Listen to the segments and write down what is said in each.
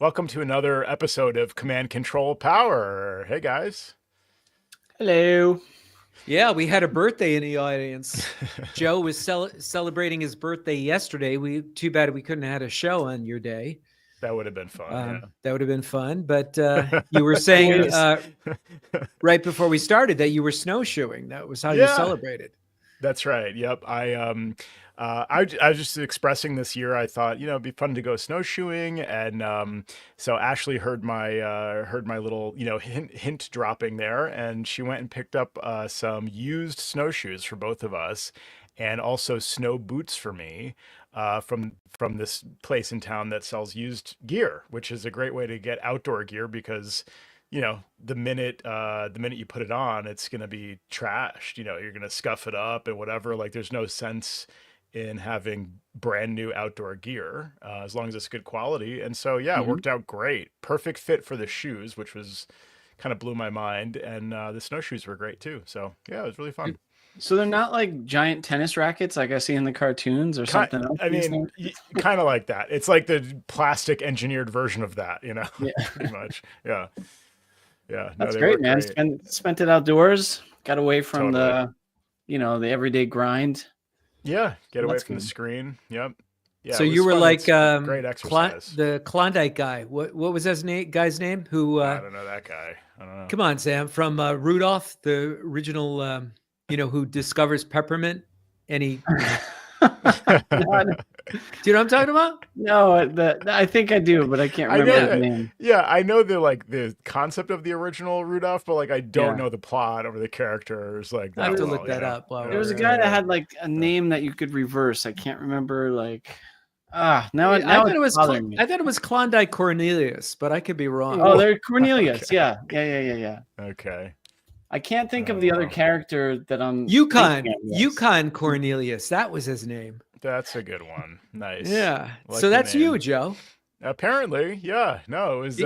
Welcome to another episode of Command Control Power. Hey guys. Hello. Yeah, we had a birthday in the audience. Joe was celebrating his birthday yesterday. Too bad we couldn't have had a show on your day. That would have been fun. That would have been fun. But you were saying right before we started that you were snowshoeing. That was how you celebrated. That's right. Yep. I was just expressing this year. I thought, it'd be fun to go snowshoeing, and so Ashley heard my little hint dropping there, and she went and picked up some used snowshoes for both of us, and also snow boots for me from this place in town that sells used gear, which is a great way to get outdoor gear because the minute you put it on, it's going to be trashed. You're going to scuff it up and whatever. Like, there's no sense in having brand new outdoor gear as long as it's good quality. And so, it worked out great. Perfect fit for the shoes, which was kind of blew my mind. And the snowshoes were great too. So it was really fun. So they're not like giant tennis rackets like I see in the cartoons or something else? I mean, kind of like that. It's like the plastic engineered version of that, pretty much. Yeah. Yeah. That's great, man. Great. Spent it outdoors, got away from the everyday grind. Yeah. Get away from the screen. Yep. Yeah. So you were like great exercise. the Klondike guy. What was his guy's name? Who I don't know that guy. I don't know. Come on, Sam, from Rudolph, the original who discovers peppermint, and he do you know what I'm talking about? No, I think I do, but I can't remember his name. Yeah, I know the concept of the original Rudolph, but I don't know the plot or the characters. I have to look that up. There was a guy that had a name that you could reverse. I can't remember. I thought it was Klondike Cornelius, but I could be wrong. Oh, they're Cornelius. Okay. Yeah. Okay. I can't think of the other character that I'm Yukon Cornelius. That was his name. That's a good one. Nice. Yeah. So that's you, Joe. Apparently. Yeah. No, it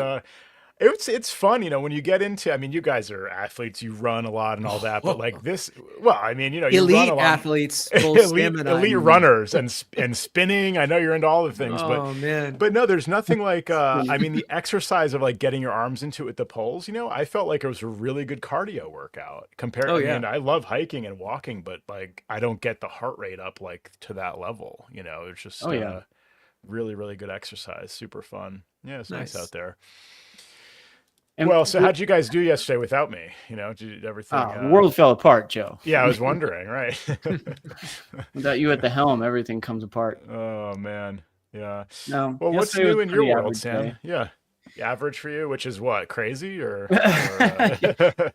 was it's fun, when you get into, you guys are athletes, you run a lot and all that, but you elite run a lot. Athletes, elite runners and spinning. I know you're into all the things, man. But no, there's nothing like, the exercise of getting your arms into it with the poles, I felt like it was a really good cardio workout compared. I love hiking and walking, but I don't get the heart rate up to that level, it's just really, really good exercise. Super fun. Yeah. It's nice out there. And so how'd you guys do yesterday without me? Did everything? The world fell apart, Joe. Yeah, I was wondering, right? Without you at the helm, everything comes apart. Oh man, yeah. No. Well, what's new in your world, Sam? Day. Yeah, average for you, which is what, crazy or? Well,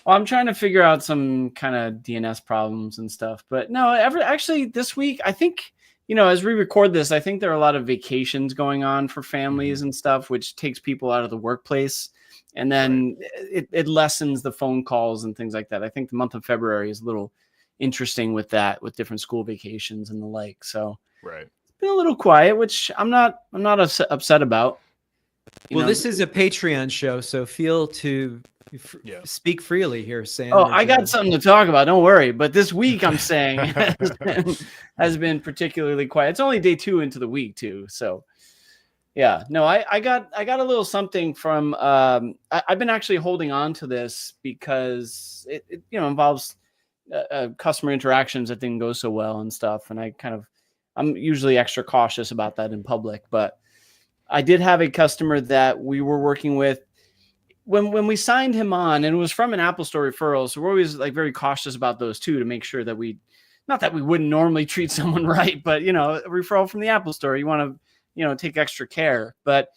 I'm trying to figure out some kind of DNS problems and stuff, but no, actually this week, I think. As we record this, I think there are a lot of vacations going on for families and stuff, which takes people out of the workplace. And then it lessens the phone calls and things like that. I think the month of February is a little interesting with that, with different school vacations and the like. So it's been a little quiet, which I'm not upset about. This is a Patreon show, so feel to speak freely here, Sam. Oh, I got something to talk about. Don't worry. But this week, I'm saying has been particularly quiet. It's only day 2 into the week too, so. Yeah, no, I got a little something from. I've been actually holding on to this because it involves customer interactions that didn't go so well and stuff, and I'm usually extra cautious about that in public. But I did have a customer that we were working with when we signed him on, and it was from an Apple Store referral. So we're always very cautious about those too, to make sure that not that we wouldn't normally treat someone right, but a referral from the Apple Store, you want to. Take extra care. But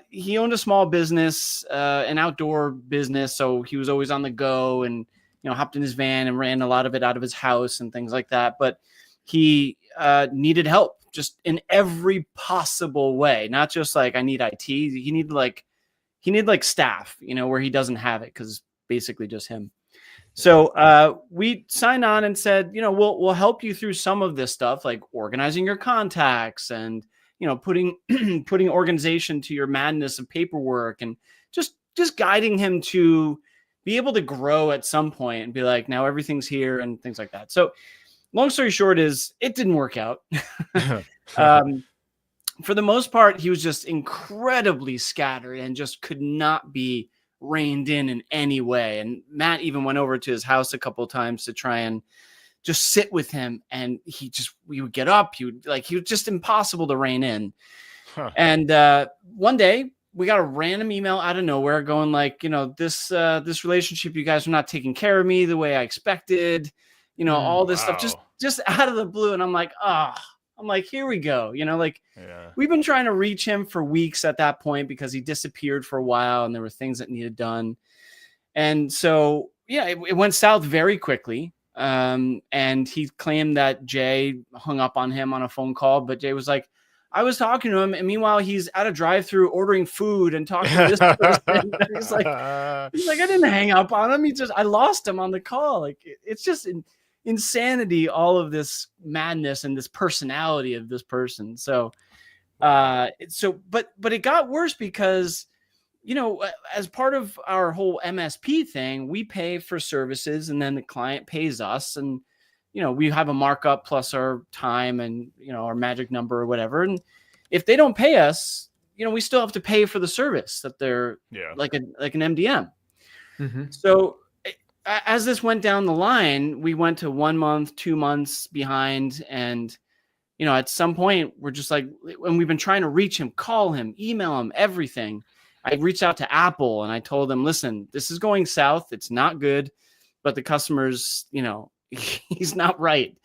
he owned a small business, an outdoor business. So he was always on the go and, hopped in his van and ran a lot of it out of his house and things like that. But he needed help just in every possible way, not just I need IT. He needed staff, where he doesn't have it because it's basically just him. So we signed on and said, we'll help you through some of this stuff, like organizing your contacts and, putting organization to your madness of paperwork and just guiding him to be able to grow at some point and be now everything's here and things like that. So long story short is it didn't work out. for the most part, he was just incredibly scattered and just could not be reined in any way. And Matt even went over to his house a couple of times to try and just sit with him. And we would get up. He was just impossible to rein in. Huh. And one day we got a random email out of nowhere going like, this relationship, you guys are not taking care of me the way I expected, all this stuff just out of the blue. And I'm like, here we go. We've been trying to reach him for weeks at that point because he disappeared for a while and there were things that needed done. And so, it went south very quickly. And he claimed that Jay hung up on him on a phone call, but Jay was like, I was talking to him, and meanwhile he's at a drive-through ordering food and talking to this person. he's like, I didn't hang up on him. I lost him on the call. Like, it's just insanity, all of this madness and this personality of this person. So, but it got worse because, as part of our whole MSP thing, we pay for services and then the client pays us, and we have a markup plus our time and, our magic number or whatever. And if they don't pay us, we still have to pay for the service that they're like an MDM. Mm-hmm. So as this went down the line, we went to 1 month, 2 months behind. And, at some point we're just like, when we've been trying to reach him, call him, email him, everything. I reached out to Apple and I told them, listen, this is going south. It's not good, but the customers, he's not right.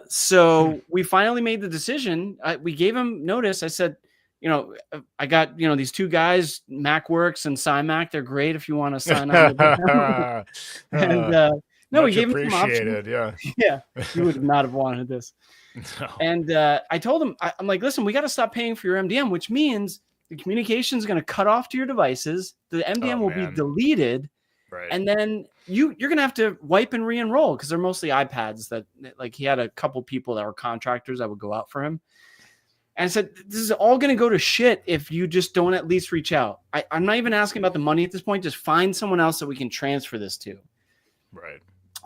So we finally made the decision. We gave him notice. I said, I got, these two guys, MacWorks and SciMac. They're great if you want to sign on with them. And we gave him some options. Yeah, you would not have wanted this. No. And I told him, I'm like, listen, we got to stop paying for your MDM, which means the communication is going to cut off to your devices. The MDM will be deleted. Right. And then you're going to have to wipe and re-enroll because they're mostly iPads that, like, he had a couple people that were contractors that would go out for him. And I said, this is all going to go to shit if you just don't at least reach out. I'm not even asking about the money at this point. Just find someone else that we can transfer this to. Right.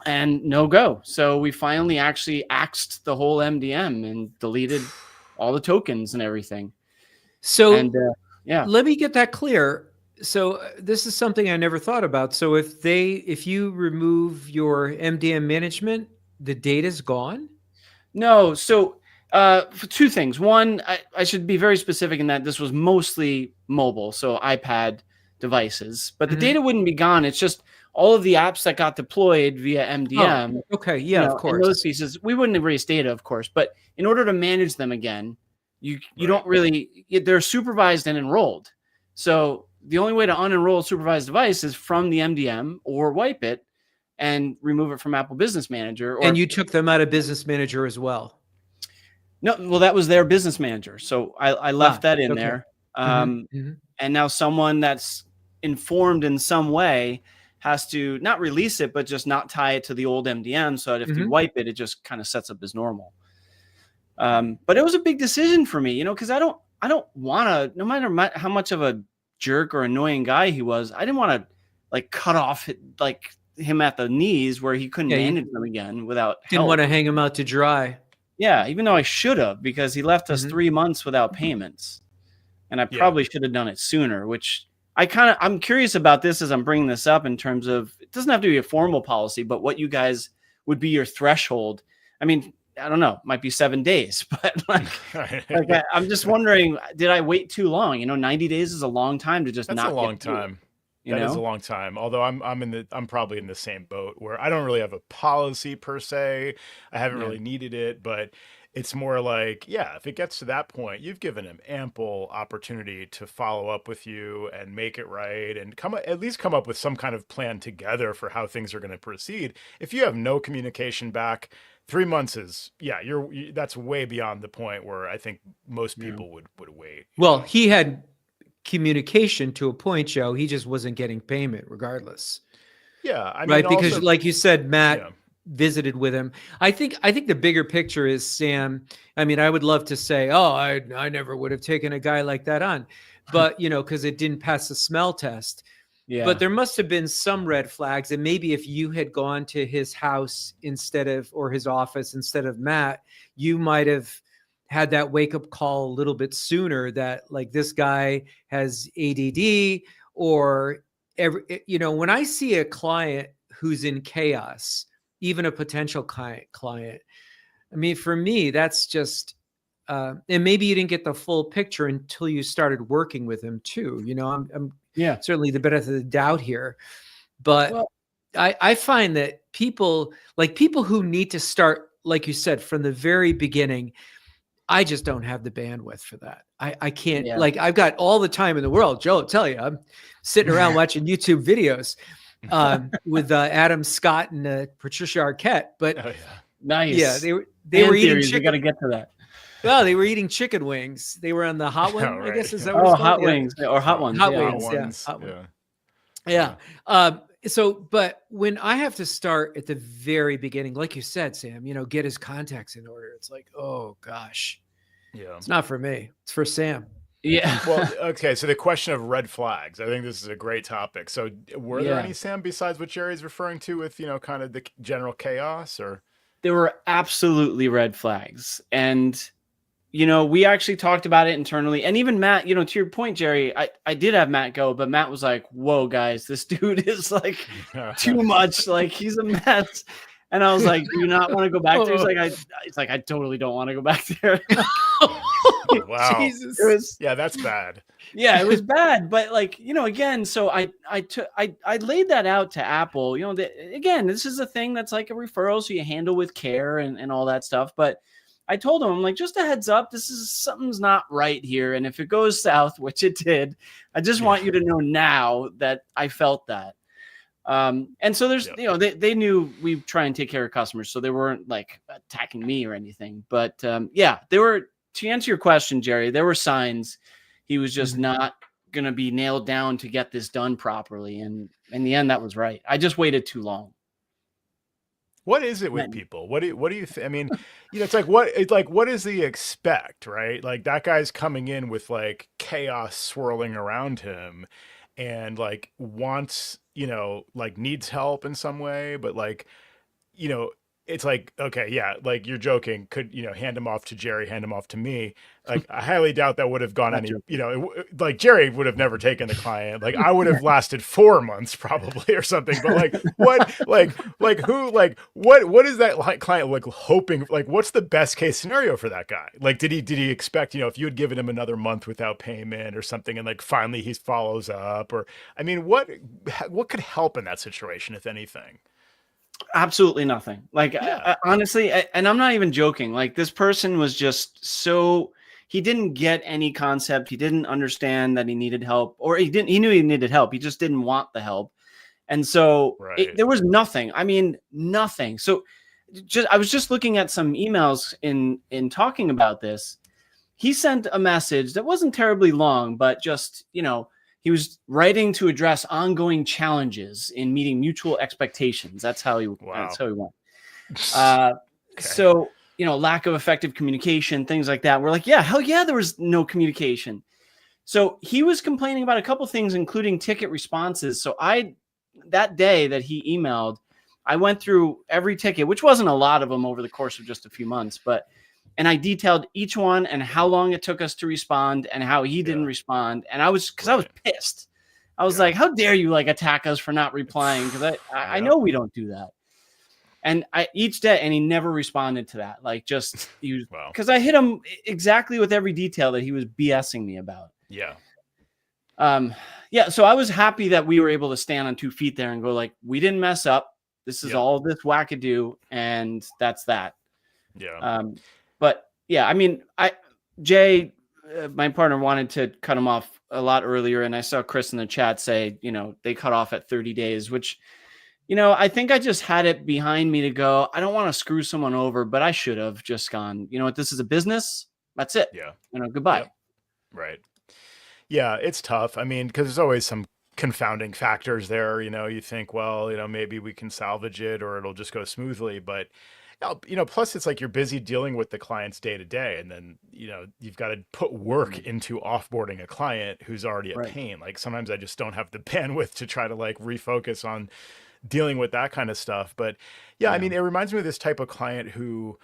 And no go. So we finally actually axed the whole MDM and deleted all the tokens and everything. So let me get that clear. So this is something I never thought about. So if you remove your MDM management, the data's gone? No. So for two things. One, I should be very specific in that this was mostly mobile, so iPad devices, but the data wouldn't be gone. It's just all of the apps that got deployed via MDM. Oh, okay. Yeah, of course. Those pieces, we wouldn't erase data, of course, but in order to manage them again, you don't really, they're supervised and enrolled. So the only way to unenroll a supervised device is from the MDM or wipe it and remove it from Apple Business Manager. And you took them out of Business Manager as well? No, well, that was their Business Manager. So I left that in there. And now someone that's informed in some way has to not release it, but just not tie it to the old MDM so that if you wipe it, it just kind of sets up as normal. But it was a big decision for me, because I don't want to, no matter how much of a jerk or annoying guy he was, I didn't want to like cut off like him at the knees where he couldn't manage them again without help. Didn't want to hang him out to dry. Yeah, even though I should have, because he left us 3 months without payments, and I probably should have done it sooner. Which I'm curious about this as I'm bringing this up in terms of, it doesn't have to be a formal policy, but what you guys would be your threshold. I mean, I don't know, it might be 7 days, but I'm just wondering, did I wait too long? 90 days is a long time to just That's not a long time. That is a long time. Although I'm probably in the same boat where I don't really have a policy per se. I haven't really needed it, but it's more like, if it gets to that point, you've given him ample opportunity to follow up with you and make it right and at least come up with some kind of plan together for how things are going to proceed. If you have no communication back, 3 months is, that's way beyond the point where I think most people would wait. Well, he had communication to a point, Joe. He just wasn't getting payment regardless. Yeah. I mean, right. Because also, like you said, Matt visited with him. I think the bigger picture is, Sam, I mean, I would love to say, oh, I never would have taken a guy like that on, but because it didn't pass the smell test. Yeah. But there must have been some red flags. And maybe if you had gone to his house or his office instead of Matt, you might have had that wake up call a little bit sooner that like this guy has ADD or when I see a client who's in chaos, even a potential client, I mean, for me, that's just, and maybe you didn't get the full picture until you started working with him too. I'm certainly the benefit of the doubt here, but Well, I find that people who need to start, like you said, from the very beginning, I just don't have the bandwidth for that. I can't, yeah. like, I've got all the time in the world. Joe, I'll tell you, I'm sitting around watching YouTube videos with Adam Scott and Patricia Arquette. But Oh yeah. Nice. yeah, they were eating chicken. We got to get to that. Well, they were eating chicken wings. They were on the hot one, Oh, I guess. Is that Oh, what it's called? hot wings or hot ones. Hot yeah. wings. Hot Yeah. ones. Hot one. Yeah. Yeah. So, but when I have to start at the very beginning, like you said, Sam, get his contacts in order. It's like, oh gosh, Yeah. it's not for me. It's for Sam. Yeah. Well, okay. So the question of red flags, I think this is a great topic. So were there any, Sam, besides what Jerry's referring to with, kind of the general chaos, or? There were absolutely red flags. And, we actually talked about it internally. And even Matt, to your point, Jerry, I did have Matt go, but Matt was like, whoa, guys, this dude is like too much. Like he's a mess. And I was like, do you not want to go back there? He's like, I totally don't want to go back there. Wow. Jesus. That's bad. Yeah, it was bad. But again, so I laid that out to Apple, again, this is a thing that's like a referral. So you handle with care and all that stuff. But I told him, I'm like, just a heads up, something's not right here. And if it goes south, which it did, I just want you to know now that I felt that. And so there's, they knew we try and take care of customers. So they weren't like attacking me or anything, but, they were, to answer your question, Jerry, there were signs he was just not going to be nailed down to get this done properly. And in the end, that was right. I just waited too long. What is it with people? What do you think? I mean, it's like, what does he expect, right? Like that guy's coming in with like chaos swirling around him and like wants, like needs help in some way, but like, it's like, okay, yeah, like you're joking. Could, hand him off to Jerry, hand him off to me. Like, I highly doubt that would have gone any, like Jerry would have never taken the client. Like I would have lasted 4 months probably or something. But like, what is that client like hoping, like, what's the best case scenario for that guy? Like, did he expect, if you had given him another month without payment or something, and like finally he follows up, or, I mean, what could help in that situation, if anything? Absolutely nothing. Like, I, honestly, and I'm not even joking. Like this person was just he didn't get any concept. He didn't understand that he needed help, or he knew he needed help. He just didn't want the help. And so there was nothing. I mean, nothing. So I was just looking at some emails in talking about this. He sent a message that wasn't terribly long, but just, he was writing to address ongoing challenges in meeting mutual expectations. That's how he went. So, lack of effective communication, things like that. We're like, yeah, hell yeah, there was no communication. So he was complaining about a couple things, including ticket responses. So that day that he emailed, I went through every ticket, which wasn't a lot of them over the course of just a few months, and I detailed each one and how long it took us to respond and how he didn't respond. And I was pissed. I was like, how dare you like attack us for not replying? Cause I know we don't do that. And each day, and he never responded to that. Like just, cause I hit him exactly with every detail that he was BSing me about. Yeah. So I was happy that we were able to stand on 2 feet there and go like, we didn't mess up. This is all this wackadoo. And that's that. Yeah. But yeah, I mean, Jay, my partner, wanted to cut him off a lot earlier. And I saw Chris in the chat say, they cut off at 30 days, which, I think I just had it behind me to go, I don't want to screw someone over, but I should have just gone, what, this is a business. That's it. Yeah. Goodbye. Yep. Right. Yeah. It's tough. I mean, cause there's always some confounding factors there. You think, well, maybe we can salvage it or it'll just go smoothly, but plus it's like you're busy dealing with the clients day to day. And then, you've got to put work into offboarding a client who's already a pain. Like sometimes I just don't have the bandwidth to try to like refocus on dealing with that kind of stuff. But I mean, it reminds me of this type of client who,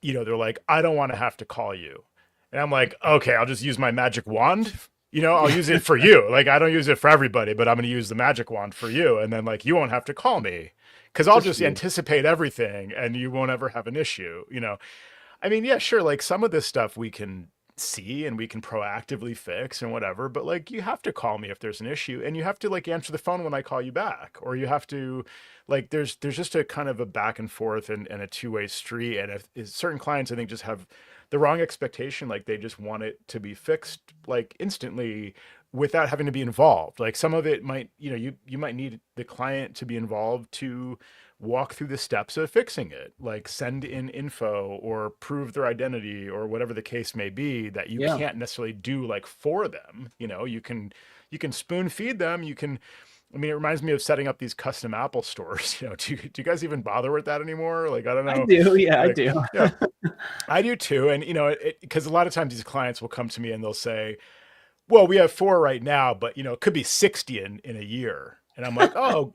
they're like, I don't want to have to call you. And I'm like, okay, I'll just use my magic wand. I'll use it for you. Like, I don't use it for everybody, but I'm going to use the magic wand for you. And then, like, you won't have to call me because I'll Just just you. anticipate everything and you won't ever have an issue. I mean, yeah, sure. Like, some of this stuff we can see and we can proactively fix and whatever, but like, you have to call me if there's an issue, and you have to like answer the phone when I call you back, or you have to like, there's just a kind of a back and forth and a two-way street. And if certain clients, I think, just have the wrong expectation, like they just want it to be fixed like instantly without having to be involved. Like, some of it might, you might need the client to be involved to walk through the steps of fixing it, like send in info or prove their identity or whatever the case may be, that you Yeah. can't necessarily do like for them. You can spoon feed them. I mean, it reminds me of setting up these custom Apple stores. Do you guys even bother with that anymore? Like, I don't I know. do. Yeah, I Like, do. yeah, I do too. And because a lot of times these clients will come to me and they'll say, well, we have 4 right now, but it could be 60 in a year. And I'm like, oh,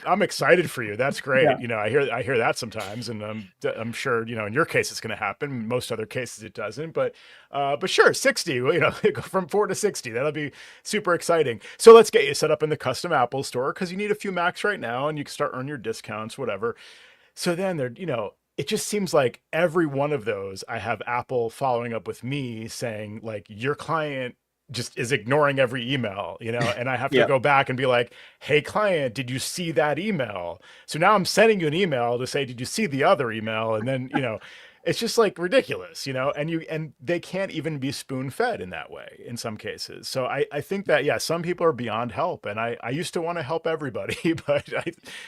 I'm excited for you. That's great. Yeah. I hear that sometimes, and I'm sure in your case it's going to happen. Most other cases it doesn't, but sure, 60. Go from 4 to 60. That'll be super exciting. So let's get you set up in the custom Apple store because you need a few Macs right now, and you can start earning your discounts, whatever. So then it just seems like every one of those, I have Apple following up with me saying, like, your client just is ignoring every email, and I have to Yeah. go back and be like, hey, client, did you see that email? So now I'm sending you an email to say, did you see the other email? And then, it's just like ridiculous, and they can't even be spoon fed in that way in some cases. So I think that, yeah, some people are beyond help, and I used to want to help everybody, but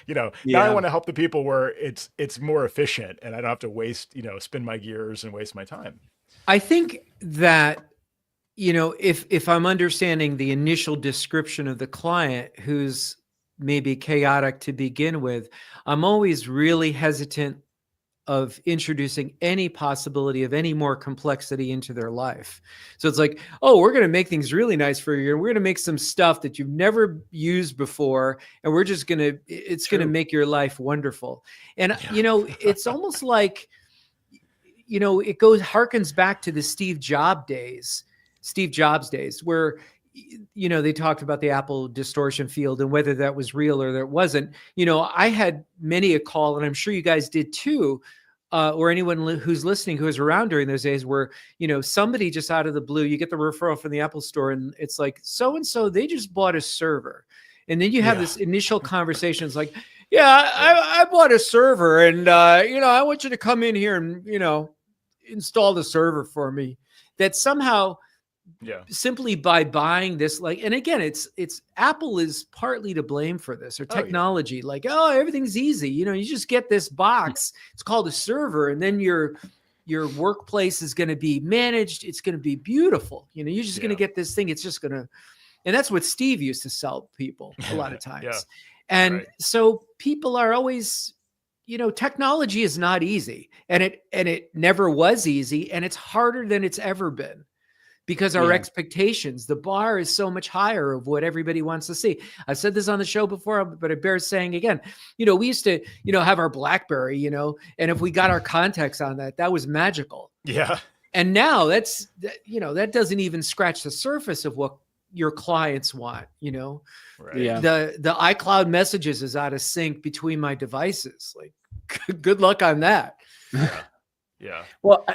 now I Yeah. want to help the people where it's more efficient and I don't have to waste, spin my gears and waste my time. I think that, if I'm understanding the initial description of the client who's maybe chaotic to begin with, I'm always really hesitant of introducing any possibility of any more complexity into their life. So it's like, oh, we're going to make things really nice for you. We're going to make some stuff that you've never used before, and it's going to True. make your life wonderful. And, Yeah. it's almost like, it harkens back to the Steve Jobs days, where, they talked about the Apple distortion field and whether that was real or that it wasn't. I had many a call, and I'm sure you guys did too, or anyone who's listening who was around during those days, where, somebody just out of the blue, you get the referral from the Apple store, and it's like, so-and-so, they just bought a server. And then you have Yeah. this initial conversation. It's like, yeah, I bought a server, and, I want you to come in here and, install the server for me. That somehow, Yeah. simply by buying this, like, and again, it's Apple is partly to blame for this, or Oh, yeah. technology. Like, oh, everything's easy. You just get this box. It's called a server, and then your workplace is going to be managed. It's going to be beautiful. You're just going to get this thing. It's just going to, and that's what Steve used to sell people a lot of times. Yeah. And Right. so people are always, technology is not easy, and it never was easy, and it's harder than it's ever been, because our expectations, the bar is so much higher of what everybody wants to see. I've said this on the show before, but it bears saying again. We used to, have our BlackBerry, and if we got our contacts on that was magical. Yeah. And now that doesn't even scratch the surface of what your clients want. Right. Yeah. The iCloud messages is out of sync between my devices. Like, good luck on that. Yeah. Yeah. Well,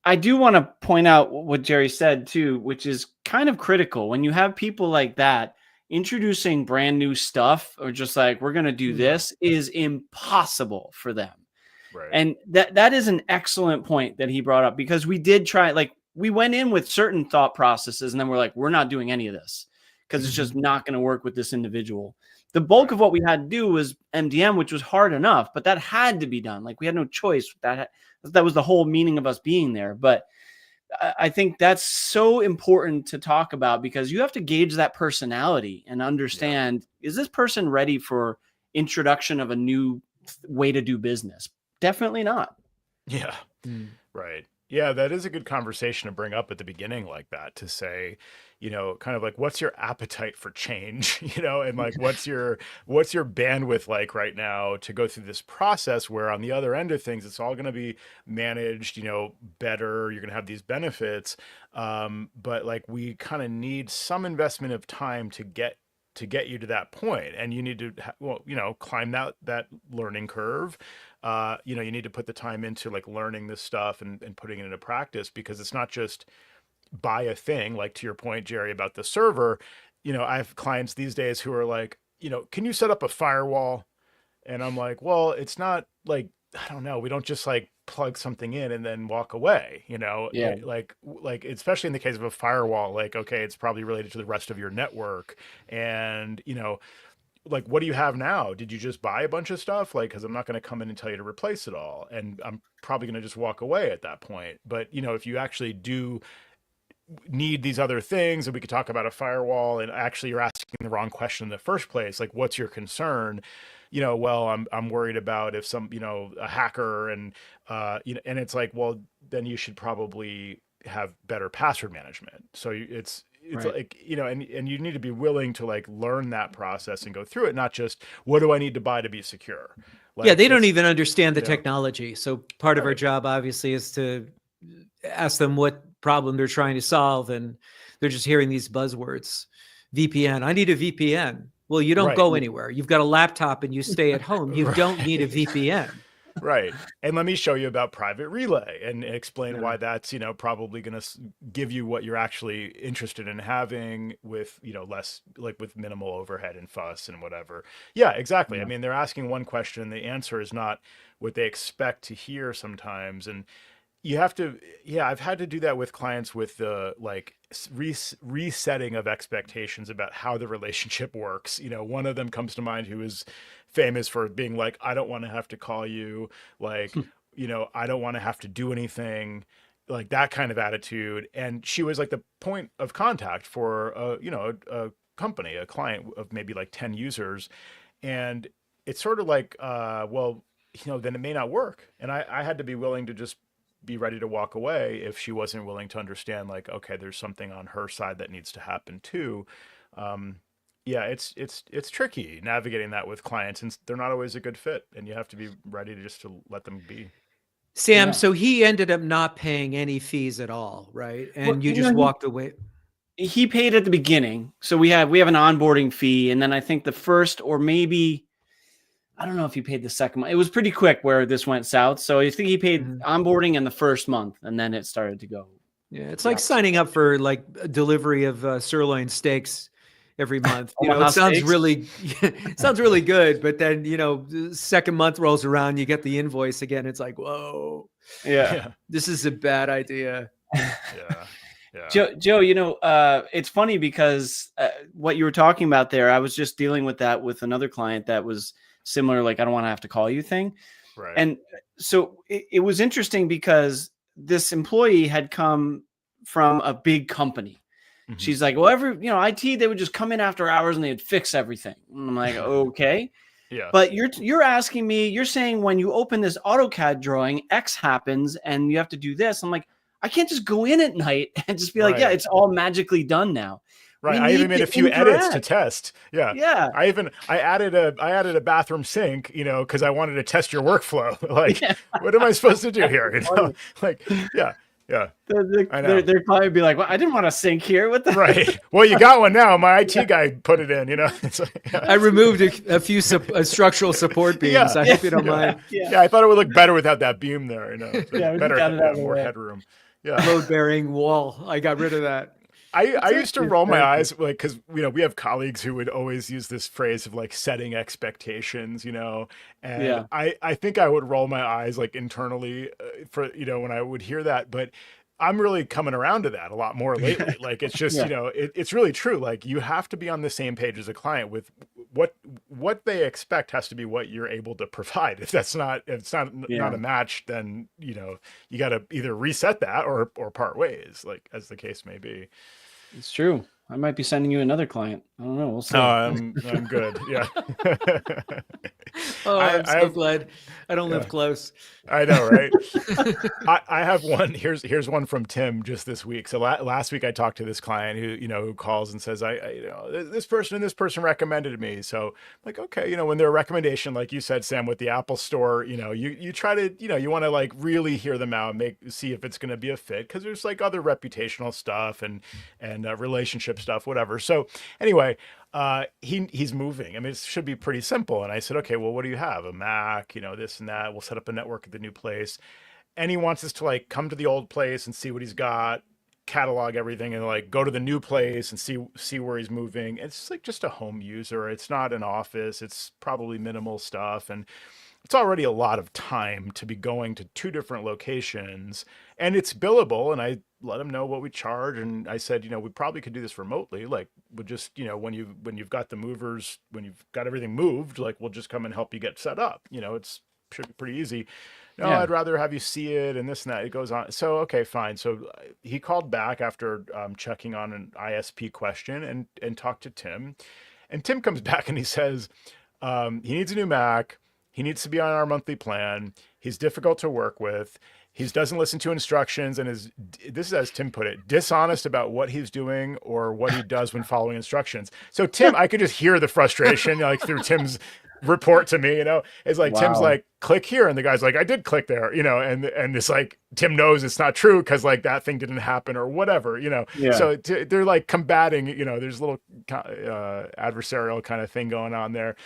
I do want to point out what Jerry said too, which is kind of critical. When you have people like that introducing brand new stuff, or just like, we're going to do this, is impossible for them. Right. And that is an excellent point that he brought up, because we did try, like, we went in with certain thought processes, and then we're like, we're not doing any of this because it's just not going to work with this individual. The bulk of what we had to do was MDM, which was hard enough, but that had to be done. Like, we had no choice. That was the whole meaning of us being there. But I think that's so important to talk about, because you have to gauge that personality and understand, is this person ready for introduction of a new way to do business? Definitely not. Yeah. Right. Yeah, that is a good conversation to bring up at the beginning like that, to say, kind of like, what's your appetite for change, and like what's your bandwidth like right now to go through this process where on the other end of things it's all going to be managed, better, you're going to have these benefits, but like we kind of need some investment of time to get you to that point, and you need to climb that learning curve. You need to put the time into like learning this stuff and putting it into practice, because it's not just buy a thing, like to your point, Jerry, about the server. I have clients these days who are like, can you set up a firewall? And I'm like, well, it's not like, I don't know, we don't just like plug something in and then walk away, Yeah. like especially in the case of a firewall, like, okay, it's probably related to the rest of your network. And, like, what do you have now? Did you just buy a bunch of stuff? Like, because I'm not going to come in and tell you to replace it all. And I'm probably going to just walk away at that point. But, if you actually do need these other things, and we could talk about a firewall, and actually you're asking the wrong question in the first place, like, what's your concern? Well, I'm worried about if some, a hacker, and and it's like, well, then you should probably have better password management. So it's Right. like, and you need to be willing to like learn that process and go through it, not just what do I need to buy to be secure? Yeah, Like they don't it's, even understand the yeah, technology. So part of our right. job, obviously, is to ask them what problem they're trying to solve, and they're just hearing these buzzwords. VPN. I need a VPN. Well, you don't Right. go anywhere. You've got a laptop and you stay at home. You don't need a Right. VPN. Right. And let me show you about private relay and explain Yeah. why that's, probably going to give you what you're actually interested in having with, less, like with minimal overhead and fuss and whatever. Yeah, exactly. I Yeah. mean, they're asking one question, the answer is not what they expect to hear sometimes. And you have to, yeah, I've had to do that with clients with the like resetting of expectations about how the relationship works. One of them comes to mind who is famous for being like, I don't want to have to call you, like, I don't want to have to do anything, like that kind of attitude. And she was like the point of contact for a company, a client of maybe like 10 users. And it's sort of like, well, then it may not work. And I had to be willing to just be ready to walk away if she wasn't willing to understand, like, okay, there's something on her side that needs to happen too. Um, yeah, it's tricky navigating that with clients, and they're not always a good fit, and you have to be ready to just to let them be. Sam, Yeah. so he ended up not paying any fees at all, right? Well, And you just walked away. he paid at the beginning. So we have an onboarding fee. And then I think the first, or maybe, I don't know if he paid the second month. It was pretty quick where this went south. So I think he paid Mhm. onboarding in the first month, and then it started to go Yeah, it's the like opposite signing up for like a delivery of sirloin steaks every month. Omaha It sounds steaks. really, it sounds really good, but then the second month rolls around, you get the invoice again. It's like, whoa, Yeah. Yeah, this is a bad idea. yeah, yeah. Joe, it's funny because what you were talking about there, I was just dealing with that with another client that was similar, like, I don't want to have to call you thing. Right. And so it was interesting because this employee had come from a big company. Mhm. She's like, well, IT, they would just come in after hours and they'd fix everything. And I'm like, okay. Yeah. But you're asking me, you're saying when you open this AutoCAD drawing, X happens and you have to do this. I'm like, I can't just go in at night and just be like, yeah, Right. it's all magically done now. Right. We I even need made to a few edits to interact. test. Yeah. Yeah. I added a bathroom sink, because I wanted to test your workflow. Like, Yeah. what am I supposed to do here? Like, yeah, yeah. I know. They'd probably be like, well, I didn't want to sink here. What the Right. Well, you got one now. My IT guy put it in. It's like, yeah. I removed a few structural support beams. Yeah. I hope you don't Yeah. mind. Yeah. I thought it would look better without that beam there. It's like Yeah, we just better, got it out of the more way. headroom. Yeah. Load bearing wall. I got rid of that. I used to roll my Thank you. eyes, like, because we have colleagues who would always use this phrase of like setting expectations, and Yeah. I think I would roll my eyes like internally for when I would hear that, but I'm really coming around to that a lot more lately. Like, it's just Yeah. it's really true. Like, you have to be on the same page as a client with what they expect has to be what you're able to provide. If it's not a match, then you got to either reset that or part ways, like, as the case may be. It's true. I might be sending you another client. I don't know. We'll Oh, see. I'm good. Yeah. Oh, I'm I so have, glad I don't live yeah, close. I know, right? I have one. Here's one from Tim just this week. So last week I talked to this client who who calls and says this person and this person recommended me. So I'm like, okay, when they're a recommendation, like you said, Sam, with the Apple Store, you try to you want to like really hear them out, see if it's going to be a fit, because there's like other reputational stuff and relationship stuff, whatever. So anyway, he's moving. I mean, it should be pretty simple. And I said, okay, well, what do you have? A Mac, this and that. We'll set up a network at the new place. And he wants us to like come to the old place and see what he's got, catalog everything, and like go to the new place and see where he's moving. It's like just a home user. It's not an office. It's probably minimal stuff, and it's already a lot of time to be going to two different locations, and it's billable. And I let him know what we charge, and I said, we probably could do this remotely. Like, we'll just, when you've got the movers, when you've got everything moved, like we'll just come and help you get set up. It's should be pretty easy. No, Yeah. I'd rather have you see it and this and that. It goes on. So, okay, fine. So he called back after checking on an ISP question and talked to Tim. And Tim comes back and he says, he needs a new Mac. He needs to be on our monthly plan. He's difficult to work with. He doesn't listen to instructions and is, this is as Tim put it, dishonest about what he's doing or what he does when following instructions. So Tim, I could just hear the frustration like through Tim's report to me. It's like Tim's Wow. like, click here, and the guy's like, I did click there, and it's like Tim knows it's not true because like that thing didn't happen or whatever. Yeah. So they're like combating, there's a little adversarial kind of thing going on there.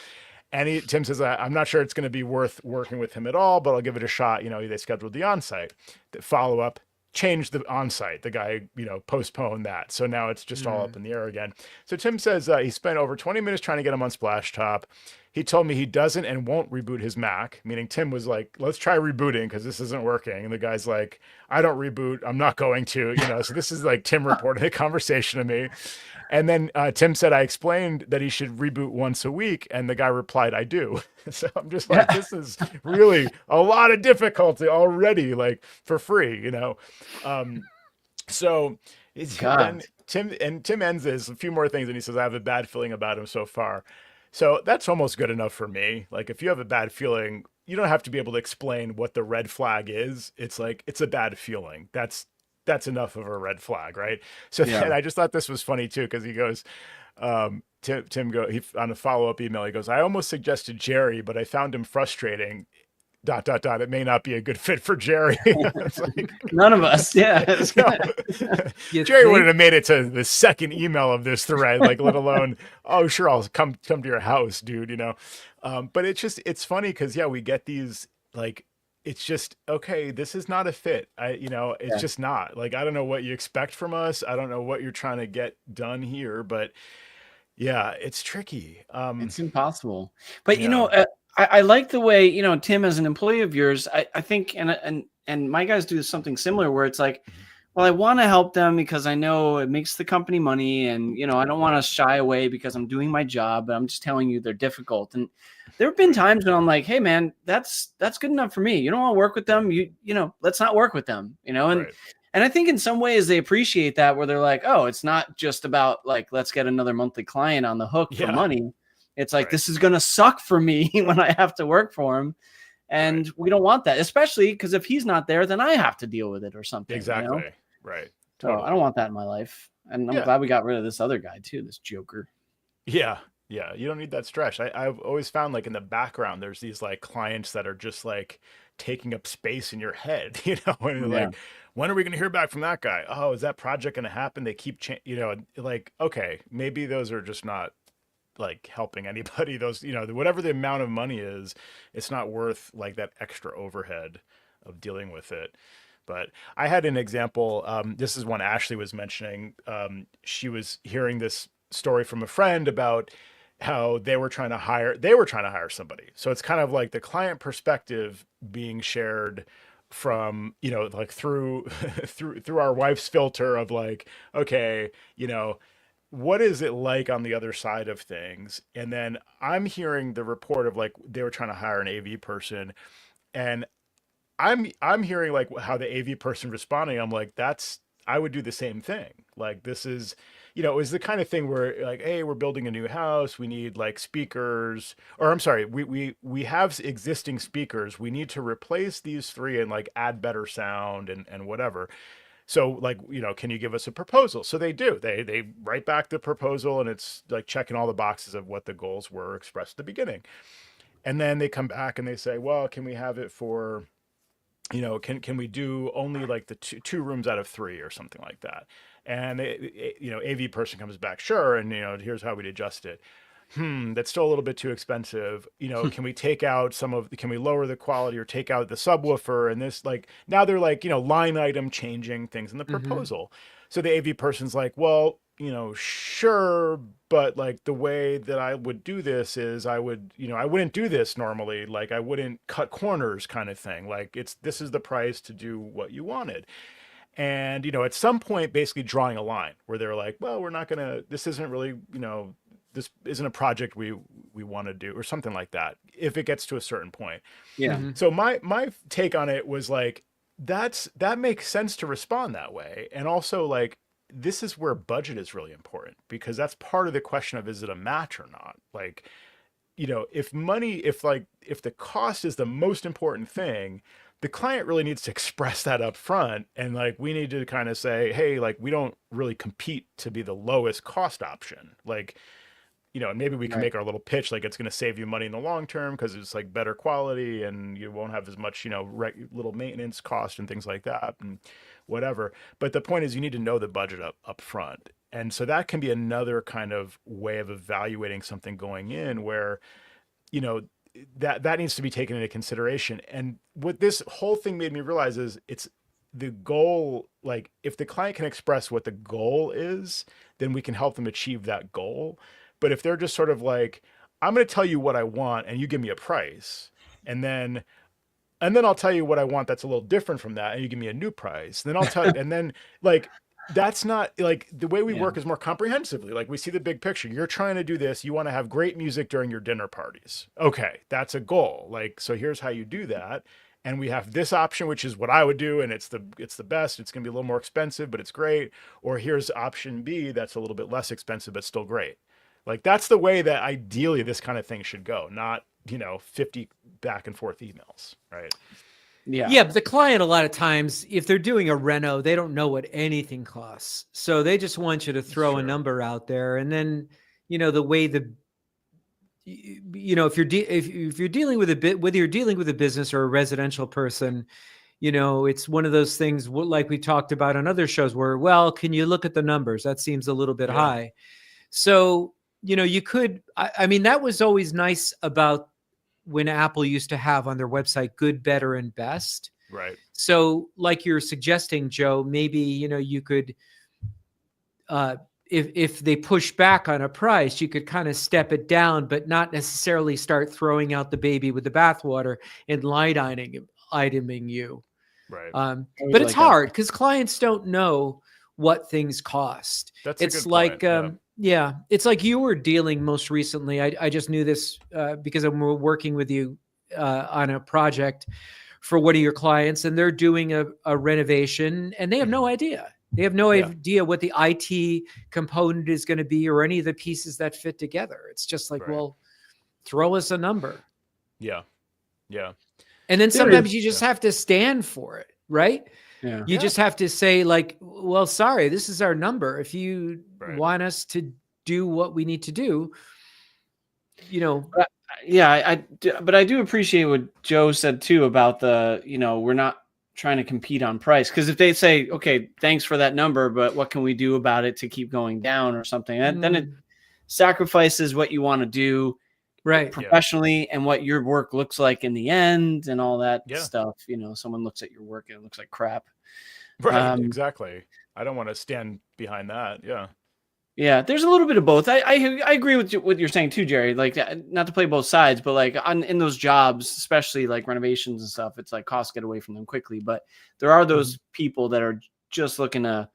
And Tim says, I'm not sure it's going to be worth working with him at all, but I'll give it a shot. They scheduled the onsite. The follow up, changed the onsite. The guy, postponed that. So now it's just all up in the air again. So Tim says he spent over 20 minutes trying to get him on Splashtop. He told me he doesn't and won't reboot his Mac, meaning Tim was like, let's try rebooting because this isn't working. And the guy's like, I don't reboot. I'm not going to. So this is like Tim reporting a conversation to me. And then Tim said, I explained that he should reboot once a week. And the guy replied, I do. So I'm just like, this is really a lot of difficulty already, like for free. So then God. Tim ends this, a few more things. And he says, I have a bad feeling about him so far. So that's almost good enough for me. Like if you have a bad feeling, you don't have to be able to explain what the red flag is. It's like, it's a bad feeling. That's enough of a red flag, right? So Yeah. then I just thought this was funny too, because he goes, Tim on a follow-up email, he goes, I almost suggested Jerry, but I found him frustrating. ... It may not be a good fit for Jerry. It's like, None of us. Yeah. no. You Jerry wouldn't think? have made it to the second email of this thread, like let alone, oh sure, I'll come to your house, dude. But it's funny because yeah, we get these like, it's just okay, this is not a fit. It's Yeah. just not. Like, I don't know what you expect from us. I don't know what you're trying to get done here, but yeah, it's tricky. It's impossible. But Yeah. I like the way, Tim, as an employee of yours, I think, and my guys do something similar where it's like, Mhm. well, I want to help them because I know it makes the company money, and I don't want to shy away because I'm doing my job, but I'm just telling you they're difficult. And there have been times when I'm like, hey man, that's good enough for me. You don't want to work with them, let's not work with them, Right. and I think in some ways they appreciate that, where they're like, oh, it's not just about like, let's get another monthly client on the hook for Yeah. money. It's like, Right. this is going to suck for me when I have to work for him. Right. And we don't want that, especially because if he's not there, then I have to deal with it or something, Exactly. Right. So I Totally. don't want that in my life. And I'm Yeah. glad we got rid of this other guy too, this joker. Yeah. Yeah. You don't need that stress. I've always found like in the background, there's these like clients that are just like taking up space in your head, and you're Yeah. like, when are we going to hear back from that guy? Oh, is that project going to happen? They keep, like, okay, maybe those are just not like helping anybody. Those, whatever the amount of money is, it's not worth like that extra overhead of dealing with it. But I had an example. This is one Ashley was mentioning. She was hearing this story from a friend about how they were trying to hire somebody. So it's kind of like the client perspective being shared from, like through through our wife's filter of like, okay, what is it like on the other side of things? And then I'm hearing the report of like they were trying to hire an AV person, and I'm hearing like how the AV person responding. I'm like, I would do the same thing. Like this is, it was the kind of thing where like, hey, we're building a new house. We need like speakers, or I'm sorry, we have existing speakers. We need to replace these three and like add better sound and whatever. So like, can you give us a proposal? So they do. They write back the proposal, and it's like checking all the boxes of what the goals were expressed at the beginning. And then they come back and they say, well, can we have it for, can we do only like the two rooms out of three or something like that? And AV person comes back, sure, and here's how we'd adjust it. That's still a little bit too expensive. Can we take out can we lower the quality or take out the subwoofer? And this, like, now they're like, line item changing things in the proposal. So the AV person's like, well, sure, but like the way that I would do this is I wouldn't do this normally. Like I wouldn't cut corners kind of thing. Like this is the price to do what you wanted. And, at some point, basically drawing a line where they're like, well, this isn't really, this isn't a project we want to do or something like that. If it gets to a certain point. Yeah. So my take on it was like, that makes sense to respond that way. And also like, this is where budget is really important, because that's part of the question of, is it a match or not? Like, if the cost is the most important thing, the client really needs to express that up front. And like, we need to kind of say, hey, like, we don't really compete to be the lowest cost option. Like, and maybe we can make our little pitch, like it's going to save you money in the long term because it's like better quality and you won't have as much, little maintenance cost and things like that and whatever. But the point is, you need to know the budget up front. And so that can be another kind of way of evaluating something going in where, that needs to be taken into consideration. And what this whole thing made me realize is it's the goal. Like if the client can express what the goal is, then we can help them achieve that goal. But if they're just sort of like, I'm going to tell you what I want and you give me a price, and then I'll tell you what I want that's a little different from that, and you give me a new price. Then I'll tell, and then like, that's not like the way we work is more comprehensively. Like we see the big picture. You're trying to do this. You want to have great music during your dinner parties. Okay, that's a goal. Like, so here's how you do that. And we have this option, which is what I would do, and it's the best. It's going to be a little more expensive, but it's great. Or here's option B, that's a little bit less expensive, but still great. Like that's the way that ideally this kind of thing should go, not 50 back and forth emails, right? Yeah, but the client, a lot of times, if they're doing a reno, they don't know what anything costs. So they just want you to throw a number out there. And then, the way if you're dealing with whether you're dealing with a business or a residential person, it's one of those things like we talked about on other shows where, well, can you look at the numbers? That seems a little bit high. So, you could, I mean, that was always nice about when Apple used to have on their website, good, better, and best. Right. So like you're suggesting, Joe, maybe, you could, if they push back on a price, you could kind of step it down, but not necessarily start throwing out the baby with the bathwater and light iteming you. Right. But it's hard because clients don't know what things cost. It's like, it's like you were dealing most recently. I just knew this because I'm working with you on a project for one of your clients, and they're doing a renovation, and they have no idea. They have no idea what the IT component is going to be or any of the pieces that fit together. It's just like, well, throw us a number. Yeah. Yeah. And then sometimes you just have to stand for it, right? Yeah. You just have to say like, well, sorry, this is our number. If you want us to do what we need to do, But I do appreciate what Joe said too about the, we're not trying to compete on price. Because if they say, okay, thanks for that number, but what can we do about it to keep going down or something? Then it sacrifices what you want to do professionally and what your work looks like in the end and all that stuff. Someone looks at your work and it looks like crap. Right. Exactly. I don't want to stand behind that. Yeah. Yeah. There's a little bit of both. I agree with what you're saying too, Jerry. Like, not to play both sides, but like in those jobs, especially like renovations and stuff, it's like costs get away from them quickly. But there are those people that are just looking to,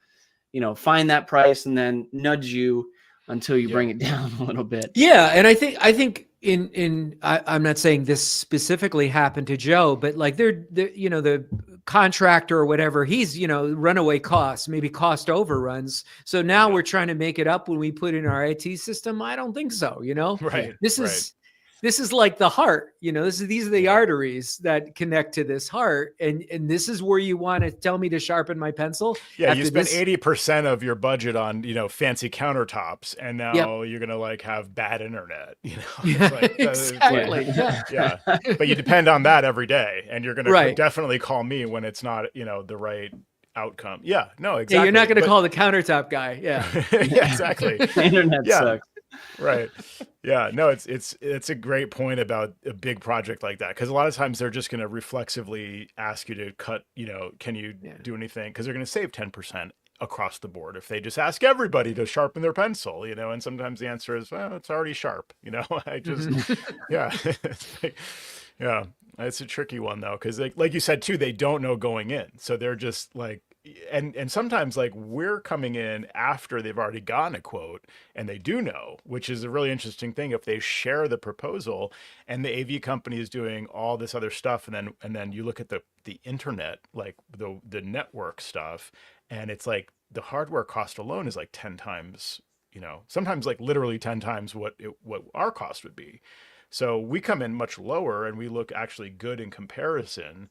find that price and then nudge you until you bring it down a little bit. Yeah. And I think, I'm not saying this specifically happened to Joe, but like they're the contractor or whatever, he's, runaway costs, maybe cost overruns. So now we're trying to make it up when we put in our IT system. I don't think so. Right. This is like the heart, these are the arteries that connect to this heart. And this is where you want to tell me to sharpen my pencil. Yeah. You spend 80% of your budget on, fancy countertops, and now you're going to like have bad internet, Yeah, like, exactly. Yeah. But you depend on that every day, and you're going to definitely call me when it's not, the right outcome. Yeah, no, exactly. Yeah, you're not going to call the countertop guy. Yeah. Yeah, exactly. The internet sucks. Right. Yeah. No, it's a great point about a big project like that, because a lot of times they're just going to reflexively ask you to cut, can you do anything? Because they're going to save 10% across the board if they just ask everybody to sharpen their pencil, and sometimes the answer is, well, it's already sharp. I just, yeah. Yeah. It's a tricky one though, because like you said too, they don't know going in. So they're just like, and sometimes like we're coming in after they've already gotten a quote, and they do know, which is a really interesting thing. If they share the proposal and the AV company is doing all this other stuff, and then you look at the internet, like the network stuff, and it's like the hardware cost alone is like 10 times, sometimes like literally 10 times what our cost would be. So we come in much lower and we look actually good in comparison.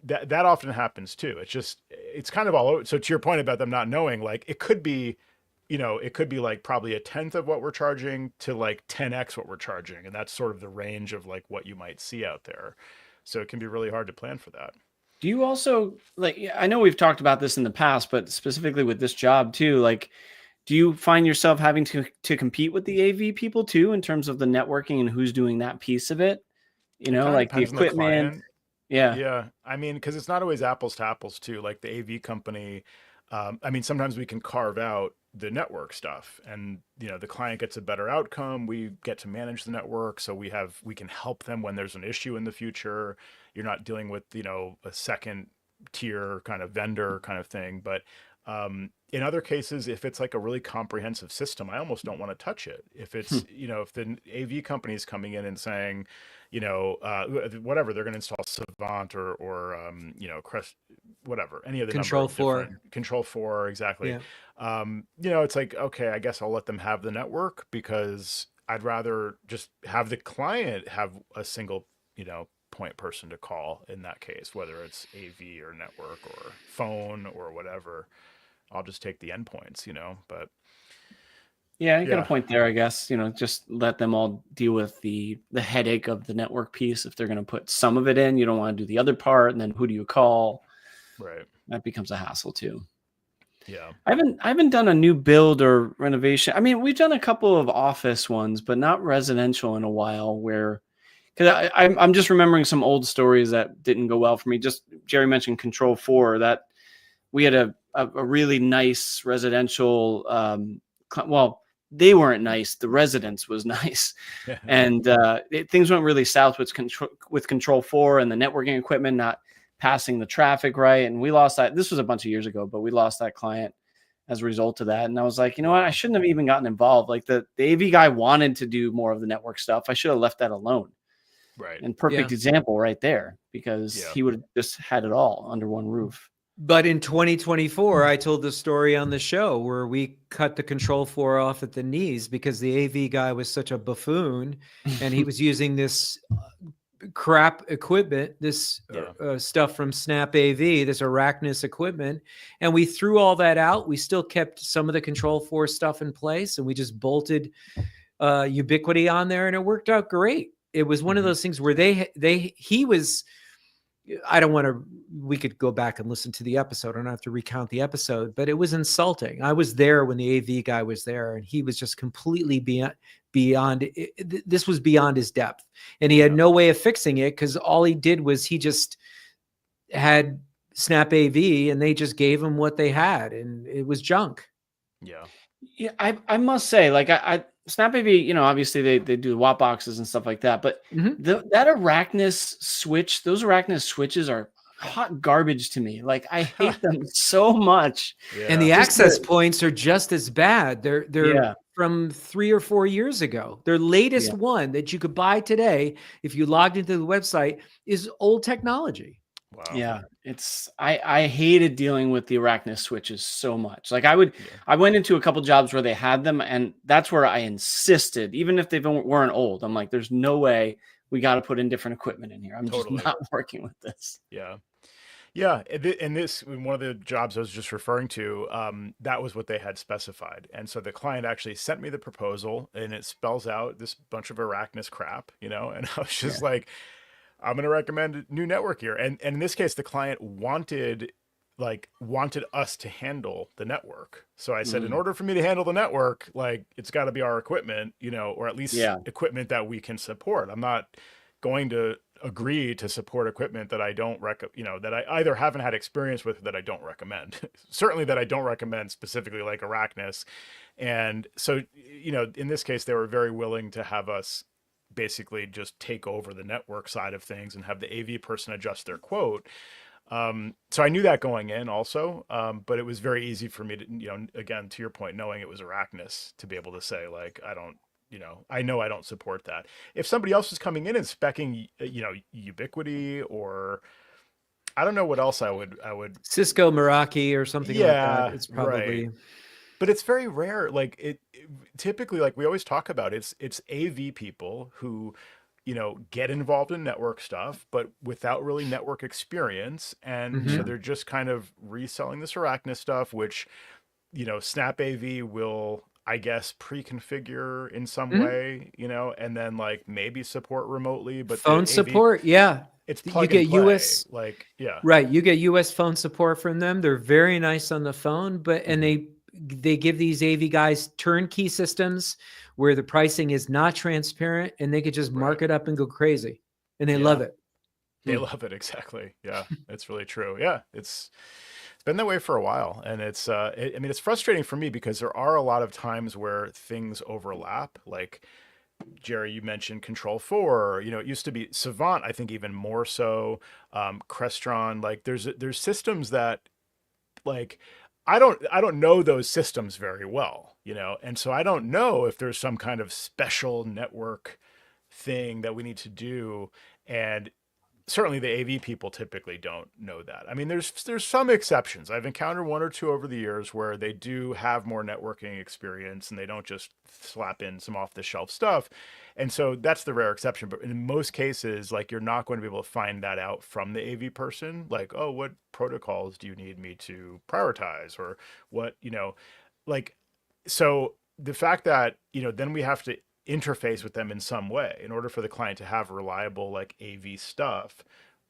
That often happens too. It's kind of all over. So to your point about them not knowing, like it could be like probably a tenth of what we're charging to like 10x what we're charging. And that's sort of the range of like what you might see out there. So it can be really hard to plan for that. Do you also I know we've talked about this in the past, but specifically with this job too, like, do you find yourself having to compete with the AV people too, in terms of the networking and who's doing that piece of it? Like the equipment. Yeah. I mean, because it's not always apples to apples too. Like the AV company, sometimes we can carve out the network stuff, and the client gets a better outcome. We get to manage the network, so we can help them when there's an issue in the future. You're not dealing with a second tier kind of vendor kind of thing. But in other cases, if it's like a really comprehensive system, I almost don't want to touch it. If it's, if the AV company is coming in and saying, whatever, they're going to install Savant or Crest, whatever, any of the Control 4. Control 4, exactly. Yeah. It's like, okay, I guess I'll let them have the network, because I'd rather just have the client have a single, point person to call in that case, whether it's AV or network or phone or whatever. I'll just take the endpoints, but yeah, you got a point there, I guess. Just let them all deal with the headache of the network piece. If they're going to put some of it in, you don't want to do the other part, and then who do you call? Right. That becomes a hassle too. Yeah. I haven't done a new build or renovation. I mean, we've done a couple of office ones, but not residential in a while, because I'm just remembering some old stories that didn't go well for me. Just Jerry mentioned Control 4, that we had a really nice residential, well, they weren't nice. The residence was nice. And things went really south with Control 4 and the networking equipment not passing the traffic right. And we lost that. This was a bunch of years ago, but we lost that client as a result of that. And I was like, you know what? I shouldn't have even gotten involved. Like the AV guy wanted to do more of the network stuff. I should have left that alone. Right. And perfect example right there, because he would have just had it all under one roof. But in 2024, I told the story on the show where we cut the Control 4 off at the knees because the AV guy was such a buffoon, and he was using this crap equipment, this stuff from Snap AV, this Arachnus equipment, and we threw all that out. We still kept some of the Control 4 stuff in place, and we just bolted Ubiquity on there, and it worked out great. It was one of those things where he was, I don't want to, we could go back and listen to the episode. I don't have to recount the episode, but it was insulting. I was there when the AV guy was there, and he was just completely beyond this was beyond his depth, and he had no way of fixing it, because all he did was he just had Snap AV, and they just gave him what they had, and it was junk. Yeah, I must say, like I Snap AV, obviously they do watt boxes and stuff like that, but that Arachnus switch, those Arachnus switches are hot garbage to me. Like I hate them so much. And the access points are just as bad. They're from 3 or 4 years ago. Their latest Yeah. one that you could buy today, if you logged into the website, is old technology. Wow. Yeah, I hated dealing with the Arachnus switches so much. Like Yeah. I went into a couple jobs where they had them, and that's where I insisted, even if they weren't old. I'm like, there's no way we got to put in different equipment in here. I'm just Totally. not working with this. Yeah. Yeah, and this one of the jobs I was just referring to, that was what they had specified, and so the client actually sent me the proposal, and it spells out this bunch of Arachnus crap, and I was Yeah. just like, I'm going to recommend a new network here, and in this case, the client wanted us to handle the network. So I said, in Mm. order for me to handle the network, like it's got to be our equipment, or at least Yeah. equipment that we can support. I'm not going to agree to support equipment that I don't that I either haven't had experience with or that I don't recommend. Certainly that I don't recommend specifically like Arachnus. And so, in this case, they were very willing to have us basically just take over the network side of things and have the AV person adjust their quote. So I knew that going in also, but it was very easy for me to, again, to your point, knowing it was Arachnus, to be able to say, like, I know I don't support that. If somebody else was coming in and specking, Ubiquity, or I don't know what else I would, Cisco Meraki or something like that. yeah, It's right. probably But it's very rare. Like typically, like we always talk about, it's AV people who, get involved in network stuff, but without really network experience, and so Mhm. they're just kind of reselling this Arachnus stuff, which Snap AV will, I guess, pre-configure in some Mhm. way, and then like maybe support remotely, but the Phone AV, support. Yeah. it's You plug and get play. US Like, yeah. Right, you get US phone support from them. They're very nice on the phone, but and Hmm. they give these AV guys turnkey systems where the pricing is not transparent and they could just Right. mark it up and go crazy. And they love Yeah. it. They Hmm. love it. Exactly. Yeah. It's really true. Yeah. It's been that way for a while. And I mean, it's frustrating for me because there are a lot of times where things overlap. Like, Jerry, you mentioned Control 4, it used to be Savant, I think even more so, Crestron. Like there's systems that, like, I don't know those systems very well, and so I don't know if there's some kind of special network thing that we need to do. And certainly the AV people typically don't know that. I mean, there's some exceptions. I've encountered one or two over the years where they do have more networking experience and they don't just slap in some off the shelf stuff. And so that's the rare exception. But in most cases, like, you're not going to be able to find that out from the AV person. Like, oh, what protocols do you need me to prioritize, or what, like, so the fact that, then we have to interface with them in some way in order for the client to have reliable, like, AV stuff,